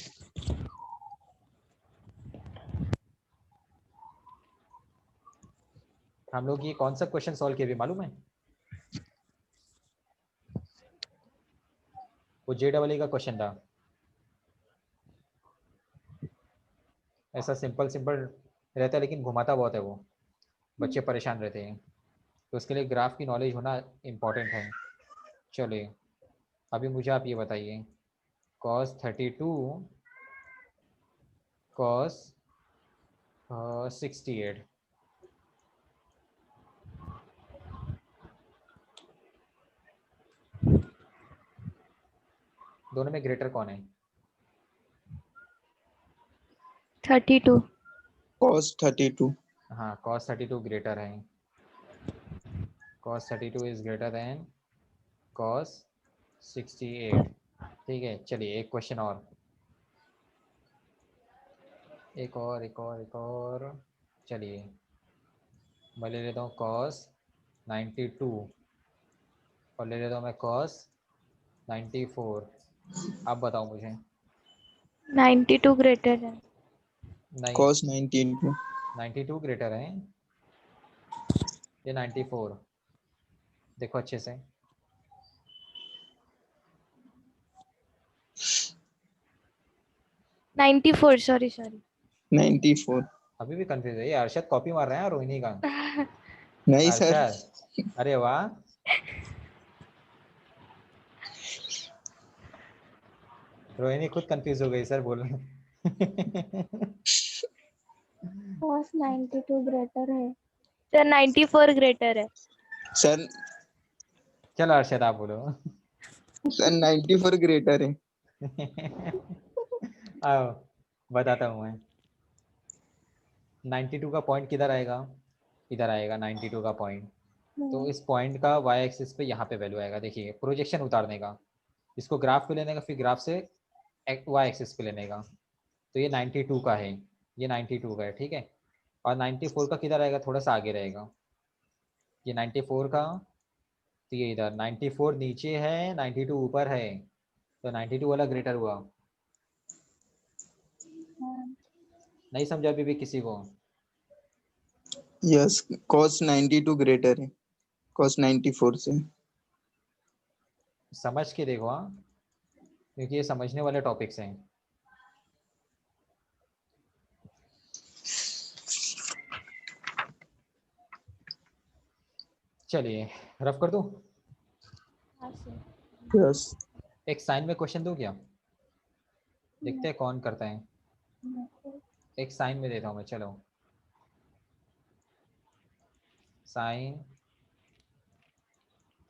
हम लोग ये कौन सा क्वेश्चन सॉल्व किए अभी मालूम है? वो JEE का क्वेश्चन था। ऐसा सिंपल सिंपल रहता है लेकिन घुमाता बहुत है वो, बच्चे परेशान रहते हैं। तो उसके लिए ग्राफ की नॉलेज होना इम्पॉर्टेंट है। चलिए अभी मुझे आप ये बताइए cos 32 cos 68, दोनों में ग्रेटर कौन है? 32 cos 32। हाँ cos 32 ग्रेटर है, cos 32 is greater then cos 68। ठीक है, चलिए एक क्वेश्चन और, एक और चलिए मैं ले लेता हूँ cos 92 और ले लेता हूँ मैं cos 94। आप बताओ मुझे। 92 ग्रेटर है। नहीं, cos 92। 92 ग्रेटर है ये 94, देखो अच्छे से। 94 सॉरी सॉरी। 94। अभी भी कंफ्यूज है ये, अरशद कॉपी मार रहे हैं रोहिणी का। नहीं सर। अरशद, अरे वाह, रोहिणी खुद कंफ्यूज हो गई सर बोल cos 92 ग्रेटर है सर। 94 ग्रेटर है। सर चलो अरशद आप बोलो सर 94 ग्रेटर है। आओ बताता हूँ मैं। 92 का पॉइंट किधर आएगा, इधर आएगा 92 का पॉइंट। तो इस पॉइंट का वाई एक्सिस पे यहाँ पे वैल्यू आएगा, देखिए प्रोजेक्शन उतारने का, इसको ग्राफ पे लेने का, फिर ग्राफ से वाई एक्सिस पे लेने का। तो ये 92 का है, ये 92 का है, ठीक है। और 94 का किधर आएगा, थोड़ा सा आगे रहेगा। ये 94 का, तो ये इधर 94 नीचे है 92 ऊपर है, तो 92 वाला ग्रेटर हुआ। नहीं समझा अभी भी किसी को? यस, cos 92 ग्रेटर है cos 94 से। समझ के देखो हाँ, क्योंकि ये समझने वाले टॉपिक्स हैं। चलिए रफ कर दूं, हाँ सर। यस। एक साइन में क्वेश्चन दूं क्या, देखते हैं कौन करता है। एक साइन में देता हूँ मैं, चलो साइन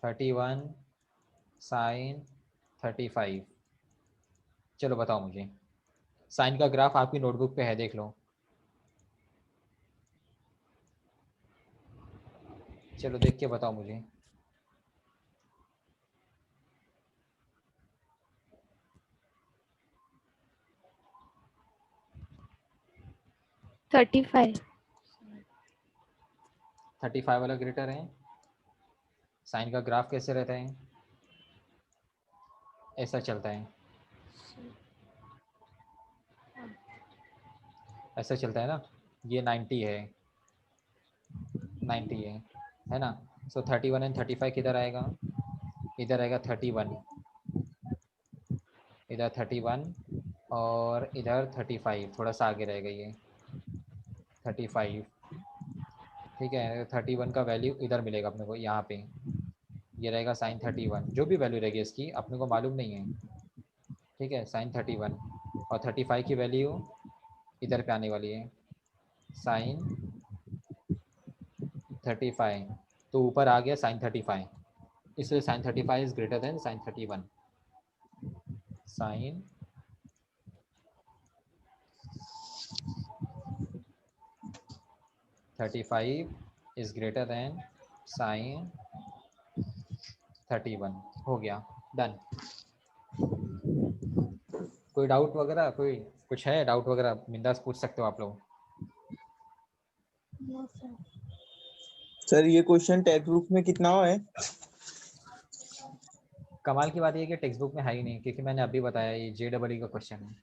31 साइन 35। चलो बताओ मुझे, साइन का ग्राफ आपकी नोटबुक पे है, देख लो। चलो देख के बताओ मुझे। 35 35 वाला ग्रेटर है। साइन का ग्राफ कैसे रहता है, ऐसा चलता है, ऐसा चलता है ना। ये 90 है, 90 है ना। सो 31 एंड 35 किधर आएगा, इधर आएगा 31, इधर 31 और इधर 35, थोड़ा सा आगे रहेगा ये 35। ठीक है, 31 का वैल्यू इधर मिलेगा अपने को यहाँ पे, ये रहेगा साइन 31, जो भी वैल्यू रहेगी इसकी अपने को मालूम नहीं है। ठीक है, साइन 31, और 35 की वैल्यू इधर पे आने वाली है साइन 35, तो ऊपर आ गया साइन 35, इसलिए sine 35 is greater than sine 31। Sine 35 is greater than sine 31। हो गया, डन। कोई डाउट वगैरह, कोई कुछ है डाउट वगैरह, बिंदास पूछ सकते हो आप लोग। No sir. सर ये क्वेश्चन टेक्स्ट बुक में कितना है? कमाल की बात ये है कि टेक्स्ट बुक में है ही नहीं, क्योंकि मैंने अभी बताया ये JEE का क्वेश्चन है।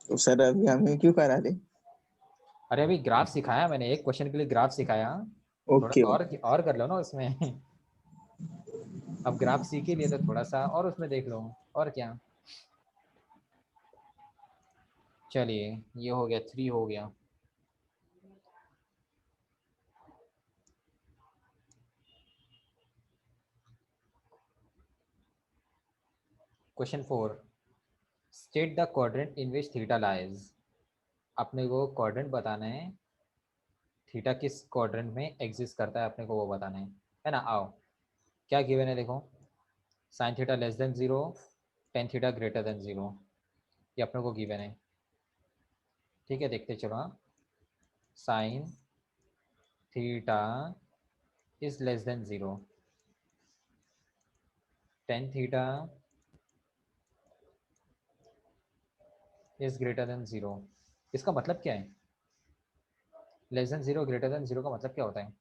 तो सर अभी हमें क्यों करा दे? अरे अभी ग्राफ सिखाया मैंने, एक क्वेश्चन के लिए ग्राफ सिखाया, थोड़ा ओके सा और कर लो ना उसमें। अब ग्राफ सीख ही लिए तो थोड़ा सा और उसमें देख लो, और क्या। चलिए, ये हो गया, 3 हो गया। Question 4, state the quadrant in which theta lies. अपने को क्वाड्रेंट बताना है, थीटा किस क्वाड्रेंट में एग्जिस्ट करता है अपने को वो बताना है ना। आओ, क्या गिवन है देखो, sine theta less than 0, tan theta greater than 0, ये अपने को गिवन है। ठीक है, देखते चलो। Sine theta is less than 0, tan theta is greater then 0। इसका मतलब क्या है? लेस देन 0 ग्रेटर देन 0 का मतलब क्या होता है?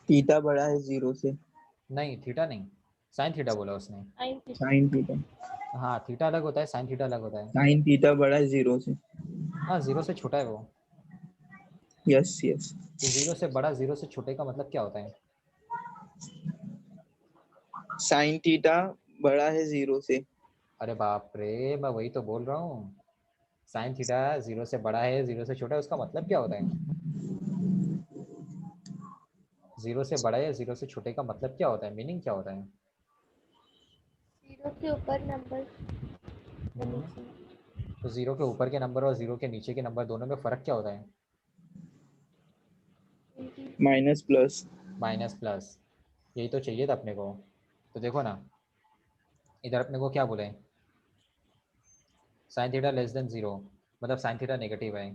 थीटा बड़ा है 0 से। नहीं, थीटा नहीं, साइन थीटा बोला उसने। Sine theta. हाँ, थीटा अलग होता है, साइन थीटा अलग होता है। साइन थीटा बड़ा है 0 से। हाँ, 0 से छोटा है वो। Yes yes. तो 0 से बड़ा, 0 से छोटे का मतलब क्या होता है? साइन थीटा बड़ा है 0 से। अरे बाप रे, मैं वही तो बोल रहा हूँ, साइन थीटा 0 से बड़ा है, 0 से छोटा है, उसका मतलब क्या होता है? 0 से बड़ा है, 0 से छोटे का मतलब क्या होता है, मीनिंग क्या होता है? जीरो के ऊपर नंबर हम्म, नीचे। तो 0 के ऊपर के नंबर और 0 के नीचे के नंबर दोनों में फर्क क्या होता है? Minus plus. माइनस प्लस, यही तो चाहिए था अपने को। तो देखो ना, इधर अपने को क्या बोले, साइन थीटा लेस देन 0, मतलब साइन थीटा नेगेटिव है,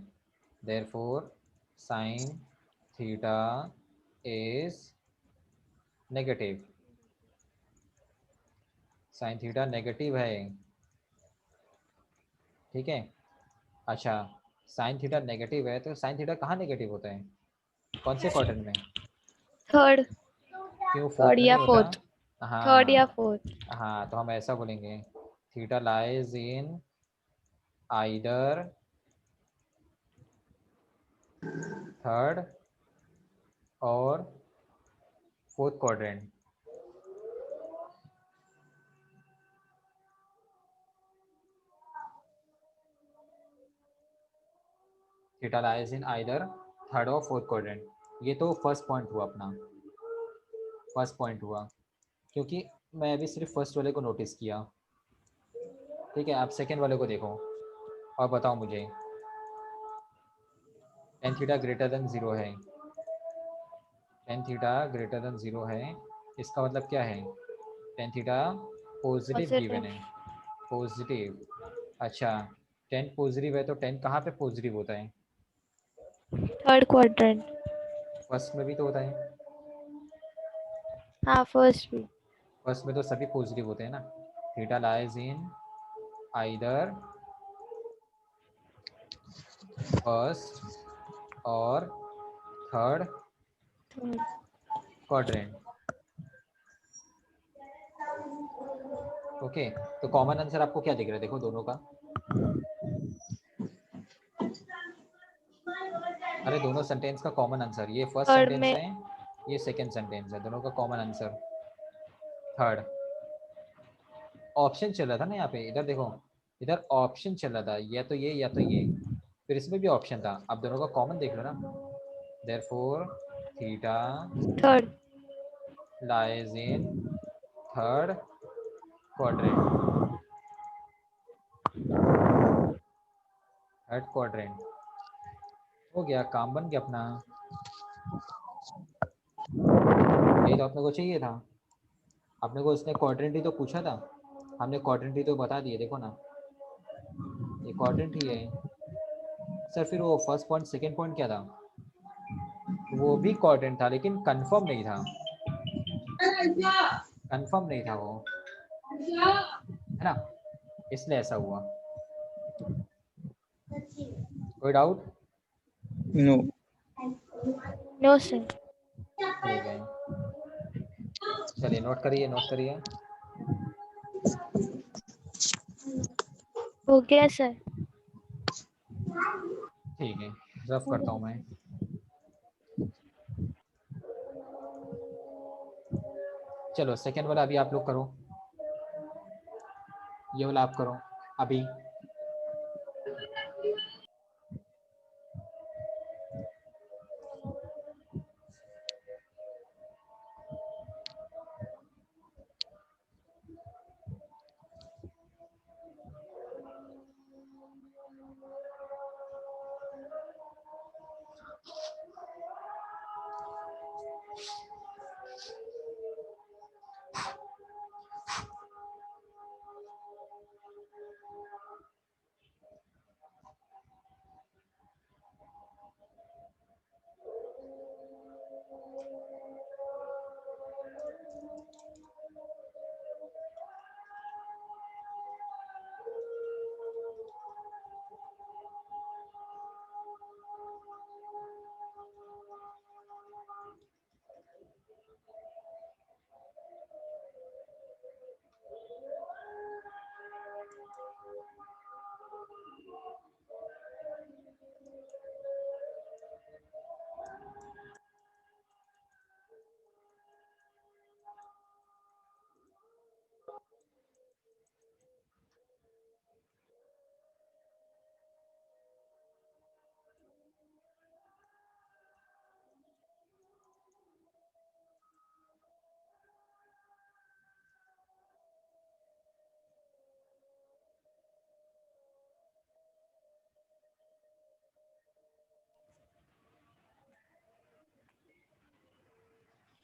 therefore sine theta is negative, sine theta negative है। ठीक है, अच्छा, साइन थीटा नेगेटिव है, तो साइन थीटा कहाँ नेगेटिव होता है, कौन से क्वाड्रेंट में? थर्ड। क्यों, थर्ड फोर्थ में या नहीं होता? फोर्थ। थर्ड या हाँ, फोर्थ। हाँ, तो हम ऐसा बोलेंगे, theta lies in either third और fourth quadrant. Theta lies in either third और फोर्थ क्वाड्रेंट। ये तो फर्स्ट पॉइंट हुआ अपना, फर्स्ट पॉइंट हुआ, क्योंकि मैं अभी सिर्फ फर्स्ट वाले को नोटिस किया। ठीक है, आप सेकेंड वाले को देखो और बताओ मुझे, टेन थीटा ग्रेटर देन 0 है, टेन थीटा ग्रेटर देन 0 है, इसका मतलब क्या है, tan theta positive given positive. है, पॉजिटिव। अच्छा, टेन पॉजिटिव है तो टेन कहाँ पे पॉजिटिव होता है? Third quadrant. फर्स्ट में भी तो होता है, हाँ फर्स्ट भी। फर्स्ट में तो सभी पॉजिटिव होते हैं ना। Theta lies in either first और थर्ड थर्ड। क्वाड्रेंट। ओके, तो कॉमन आंसर आपको क्या दिख रहा है, देखो दोनों का। अरे दोनों सेंटेंस का कॉमन आंसर, ये फर्स्ट थर्ड सेंटेंस में। है, ये सेकंड सेंटेंस है, दोनों का कॉमन आंसर। थर्ड। ऑप्शन चल रहा था ना यहाँ पे, इधर देखो, इधर ऑप्शन चल रहा था, या तो ये या तो ये, फिर इसमें भी ऑप्शन था, आप दोनों का कॉमन देख लो ना। Therefore theta third. Lies in third quadrant. Third quadrant हो गया, काम बन गया अपना। यही तो अपने को चाहिए था। अपने को उसने क्वाड्रेंट ही तो पूछा था, हमने क्वाड्रेंट ही तो बता दिए, देखो ना ये क्वाड्रेंट ही है। सर फिर वो फर्स्ट पॉइंट सेकंड पॉइंट क्या था? वो भी क्वाड्रेंट था लेकिन कंफर्म नहीं था, कंफर्म नहीं था वो, है ना, इसलिए ऐसा हुआ। कोई डाउट? नो। No sir. ठीक है, चलिए नोट करिए, नोट करिए। हो गया सर। ठीक है, रफ करता हूँ मैं। चलो सेकंड वाला अभी आप लोग करो, ये वाला आप करो अभी।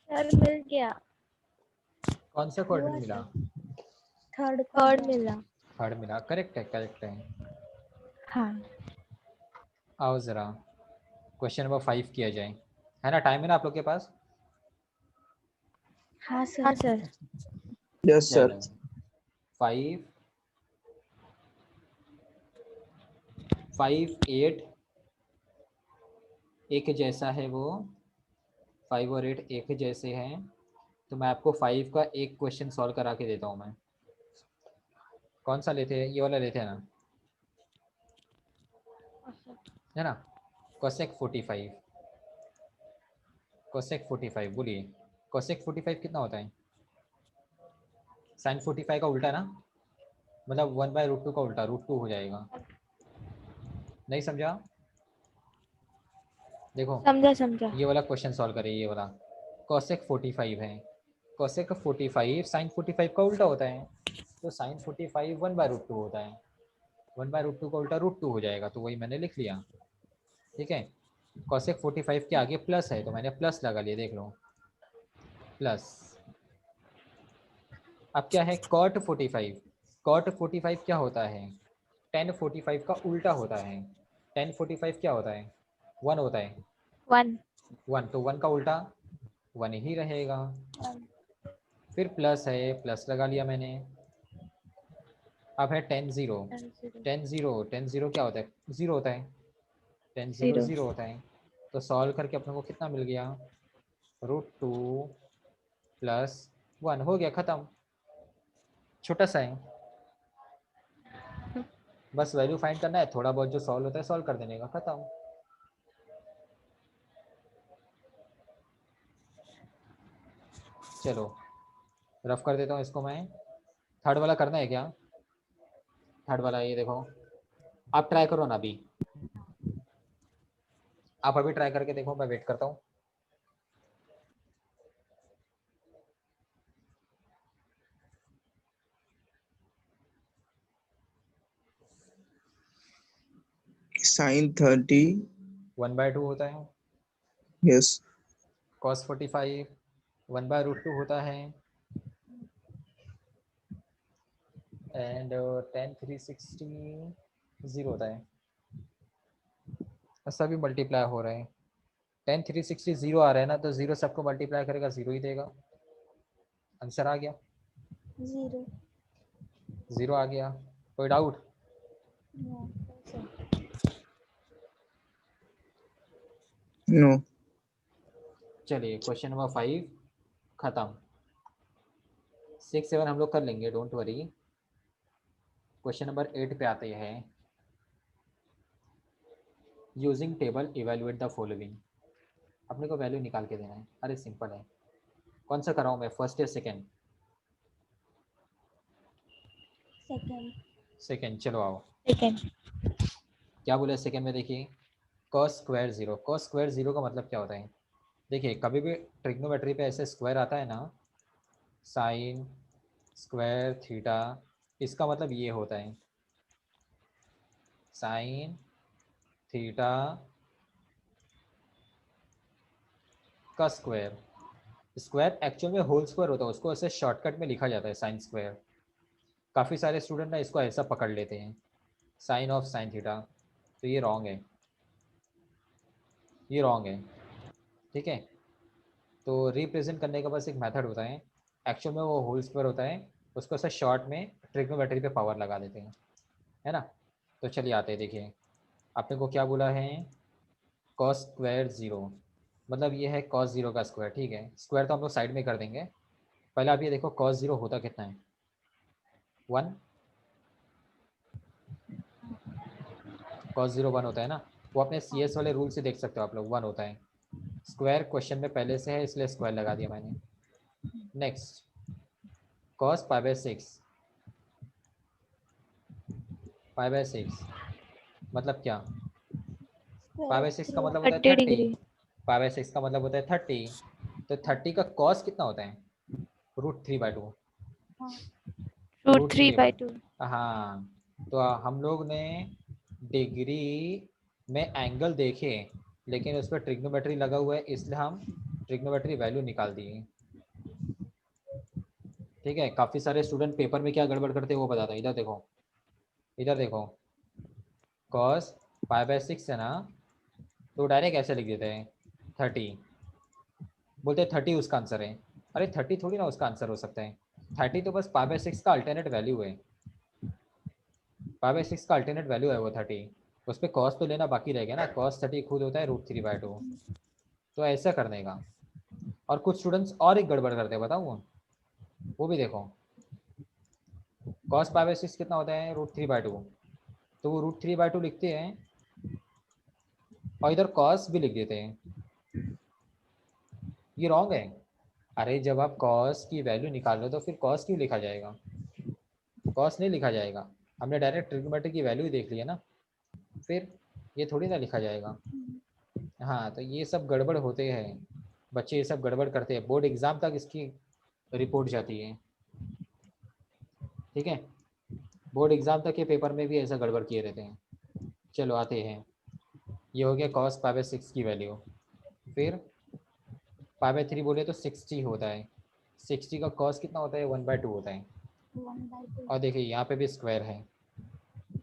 सर मिल गया। कौन सा क्वाड्रेंट मिला? थर्ड मिला। थर्ड मिला, करेक्ट है, करेक्ट है। हाँ। आओ ज़रा क्वेश्चन नंबर 5 किया जाए, है ना, टाइम है ना आप लोग के पास? हाँ सर। Yes sir. चलो 5, 5, 8 एक जैसा है वो, 5 और 8 एक जैसे हैं, तो मैं आपको 5 का एक क्वेश्चन सॉल्व करा के देता हूँ मैं। कौन सा लेते हैं? ये वाला लेते हैं ना, है ना, कोसेक 45। कोसेक 45 बोलिए, कोसेक 45 कितना होता है? साइन 45 का उल्टा ना, मतलब 1/√2 का उल्टा, √2 हो जाएगा। नहीं समझा? देखो समझा। ये वाला क्वेश्चन सॉल्व करिए, ये वाला कोसेक 45 है, कोसेक 45 साइन 45 का उल्टा होता है, तो साइन 45 1/√2 होता है, 1/√2 का उल्टा √2 हो जाएगा, तो वही मैंने लिख लिया। ठीक है, कोसेक 45 के आगे प्लस है तो मैंने प्लस लगा लिया, देख लो प्लस। अब क्या है कॉट 45? कॉट 45 क्या होता है? टेन 45 का उल्टा होता है। टेन 45 क्या होता है? 1 होता है। 1। 1 तो 1 का उल्टा 1 ही रहेगा। फिर प्लस है, प्लस लगा लिया मैंने। अब है टेन जीरो। टेन जीरो क्या होता है? जीरो होता है। Ten zero 0। जीरो होता है। तो सॉल्व करके अपने को कितना मिल गया? √2 प्लस 1 हो गया, खत्म। छोटा सा है, बस वैल्यू फाइंड करना है, थोड़ा बहुत जो सॉल्व होता है सॉल्व कर देने का, खत्म। चलो रफ कर देता हूँ इसको मैं। थर्ड वाला करना है क्या? थर्ड वाला ये देखो, आप ट्राई करो ना अभी, आप अभी ट्राई करके देखो, मैं वेट करता हूँ। sin 30, 1/2 होता है। yes, cos 45 1/√2 होता है। एंड tan 360 0 होता है। सभी मल्टीप्लाई हो रहे हैं। tan 360 0 आ रहा है ना, तो 0 सबको मल्टीप्लाई करेगा 0 ही देगा। आंसर आ गया, 0. 0 आ गया। कोई डाउट? No. Sir. no, चलिए क्वेश्चन नंबर 5 खत्म। 6 7 हम लोग कर लेंगे, डोंट वरी। क्वेश्चन नंबर 8 पे आते हैं। Using table evaluate the following. अपने को वैल्यू निकाल के देना है। अरे सिंपल है। कौन सा कराऊं मैं, फर्स्ट या सेकंड? Second. सेकंड, चलो आओ। Second. क्या बोले सेकंड में? देखिए cos स्क्वायर 0, cos स्क्वायर 0 का मतलब क्या होता है? देखिए कभी भी ट्रिग्नोमेट्री पे ऐसे स्क्वायर आता है ना, साइन स्क्वायर थीटा, इसका मतलब ये होता है साइन थीटा का स्क्वायर। स्क्वायर एक्चुअल में होल स्क्वायर होता है, उसको ऐसे शॉर्टकट में लिखा जाता है साइन स्क्वायर। काफ़ी सारे स्टूडेंट ना इसको ऐसा पकड़ लेते हैं, साइन ऑफ साइन थीटा, तो ये रॉन्ग है, ये रॉन्ग है। ठीक है, तो रिप्रेजेंट करने का बस एक मेथड होता है, एक्चुअल में वो होल स्क्वायर होता है, उसको ऐसे शॉर्ट में ट्रिग्नोमेट्री पे पावर लगा देते हैं, है ना। तो चलिए आते हैं, देखिए आपने को क्या बोला है, कॉस स्क्वायर 0, मतलब ये है कॉस 0 का स्क्वायर। ठीक है, स्क्वायर तो हम लोग साइड में कर देंगे। पहले आप ये देखो कॉस 0 होता कितना है, 1। कॉस 0 1 होता है ना, वो अपने सी एस वाले रूल से देख सकते हो आप लोग, 1 होता है। स्क्वायर क्वेश्चन में पहले से है, इसलिए स्क्वायर लगा दिया मैंने। नेक्स्ट कॉस π/6, π/6 मतलब क्या? π/6 का मतलब होता है 30 30। degree. π/6 का मतलब होता है 30। तो 30 का कॉस कितना होता है? √3/2। Root root 3 three by by 2. हाँ, तो हम लोग ने डिग्री में एंगल देखे, लेकिन उस पर ट्रिग्नोमेट्री लगा हुआ है, इसलिए हम ट्रिग्नोमेट्री वैल्यू निकाल दिए। ठीक है, काफ़ी सारे स्टूडेंट पेपर में क्या गड़बड़ करते हैं वो बताता हूँ। इधर देखो, इधर देखो, कॉस π/6 है ना, तो डायरेक्ट ऐसे लिख देते हैं 30, बोलते हैं 30 उसका आंसर है। अरे 30 थोड़ी ना उसका आंसर हो सकता है, 30 तो बस π/6 का अल्टरनेट वैल्यू है। π/6 का अल्टरनेट वैल्यू है वो 30, उस पर कॉस तो लेना बाकी रह गया ना, कॉस 30 खुद होता है √3/2। तो ऐसा करने का। और कुछ स्टूडेंट्स और एक गड़बड़ करते हैं, बताऊँ वो भी देखो। कॉस π/6 कितना होता है, √3/2, तो वो √3/2 लिखते हैं और इधर कॉस भी लिख देते हैं, ये रॉन्ग है। अरे जब आप कॉस की वैल्यू निकाल रहे हो तो फिर कॉस क्यों लिखा जाएगा? कॉस नहीं लिखा जाएगा, हमने डायरेक्ट ट्रिग्नोमेट्री की वैल्यू ही देख लिया ना, फिर ये थोड़ी ना लिखा जाएगा। हाँ, तो ये सब गड़बड़ होते हैं, बच्चे ये सब गड़बड़ करते हैं, बोर्ड एग्जाम तक इसकी रिपोर्ट जाती है। ठीक है, बोर्ड एग्जाम तक के पेपर में भी ऐसा गड़बड़ किए रहते हैं। चलो आते हैं, ये हो गया कॉस π/6 की वैल्यू। फिर π/3 बोले तो 60 होता है, 60 का कॉस कितना होता है, 1/2 होता है। 1 by 2. और देखिए यहाँ पे भी स्क्वायर है,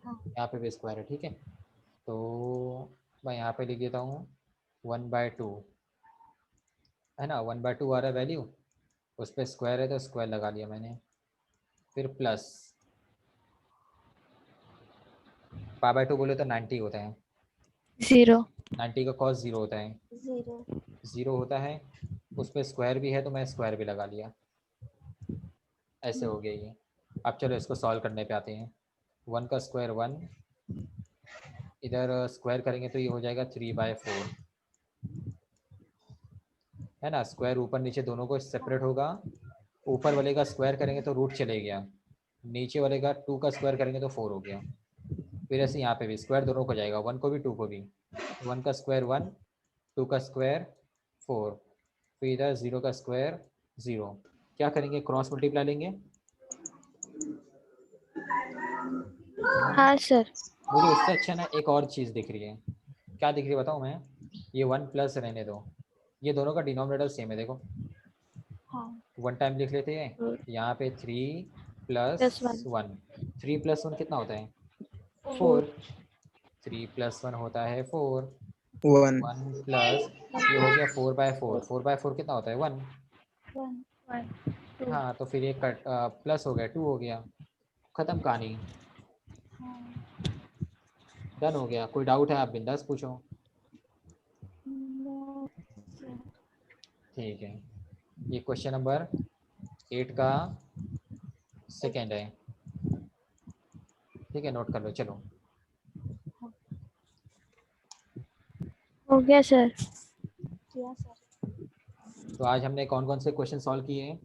हाँ. यहाँ पे भी स्क्वायर है। ठीक है, तो मैं यहाँ पे लिख देता हूँ 1/2, है ना, 1/2 आ रहा है वैल्यू, उस पर स्क्वायर है तो स्क्वायर लगा लिया मैंने। फिर प्लस π/2 बोले तो 90 होता है, 0. 90 का कॉस 0 होता है, 0. 0 होता है, उस पर स्क्वायर भी है तो मैं स्क्वायर भी लगा लिया। ऐसे हो गया ये। अब चलो इसको सॉल्व करने पे आते हैं। 1 का स्क्वायर 1, इधर स्क्वायर करेंगे तो ये हो जाएगा 3/4, है ना। स्क्वायर ऊपर नीचे दोनों को सेपरेट होगा, ऊपर वाले का स्क्वायर करेंगे तो रूट चले गया, नीचे वाले का 2 का स्क्वायर करेंगे तो 4 हो गया। फिर ऐसे यहाँ पे भी स्क्वायर दोनों को जाएगा, 1 को भी 2 को भी, 1 का स्क्वायर 1, 2 का स्क्वायर 4, फिर इधर 0 का स्क्वायर 0। क्या करेंगे, क्रॉस मल्टीप्लाई लेंगे। हाँ सर। मुझे उससे अच्छा ना एक और चीज़ दिख रही है, क्या दिख रही है बताऊँ मैं, ये 1 प्लस रहने दो, ये दोनों का डिनोमिनेटर सेम है देखो, हाँ। 1 टाइम लिख लेते हैं, यहाँ पे 3 प्लस +1 1, 3 प्लस 1 कितना होता है 4 4, 3 प्लस 1 होता है 4, 1 1 प्लस ये हो गया 4/4, 4/4 कितना होता है 1। 1 1 2। हाँ तो फिर ये कट प्लस हो गया 2 हो गया, खत्म कहानी, डन हो गया। कोई डाउट है आप बिंदास पूछो। ठीक है, ये क्वेश्चन नंबर 8 का सेकेंड है, ठीक है नोट कर लो चलो। हो गया सर। तो आज हमने कौन कौन से क्वेश्चन सॉल्व किए हैं,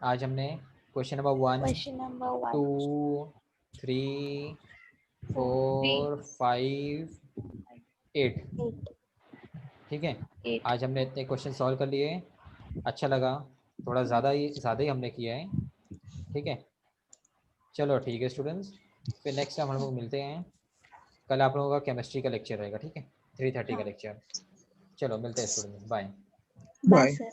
आज हमने क्वेश्चन नंबर 1, क्वेश्चन नंबर 1 2, 3, 4, 5, 8, 8 ठीक है। 8। आज हमने इतने क्वेश्चन सॉल्व कर लिए, अच्छा लगा, थोड़ा ज़्यादा ही हमने किया है, ठीक है। चलो ठीक है स्टूडेंट्स, फिर नेक्स्ट टाइम हम लोग मिलते हैं, कल आप लोगों का केमिस्ट्री का लेक्चर रहेगा, ठीक है, 3:30 का लेक्चर। चलो मिलते हैं students, bye. Bye bye. Sir.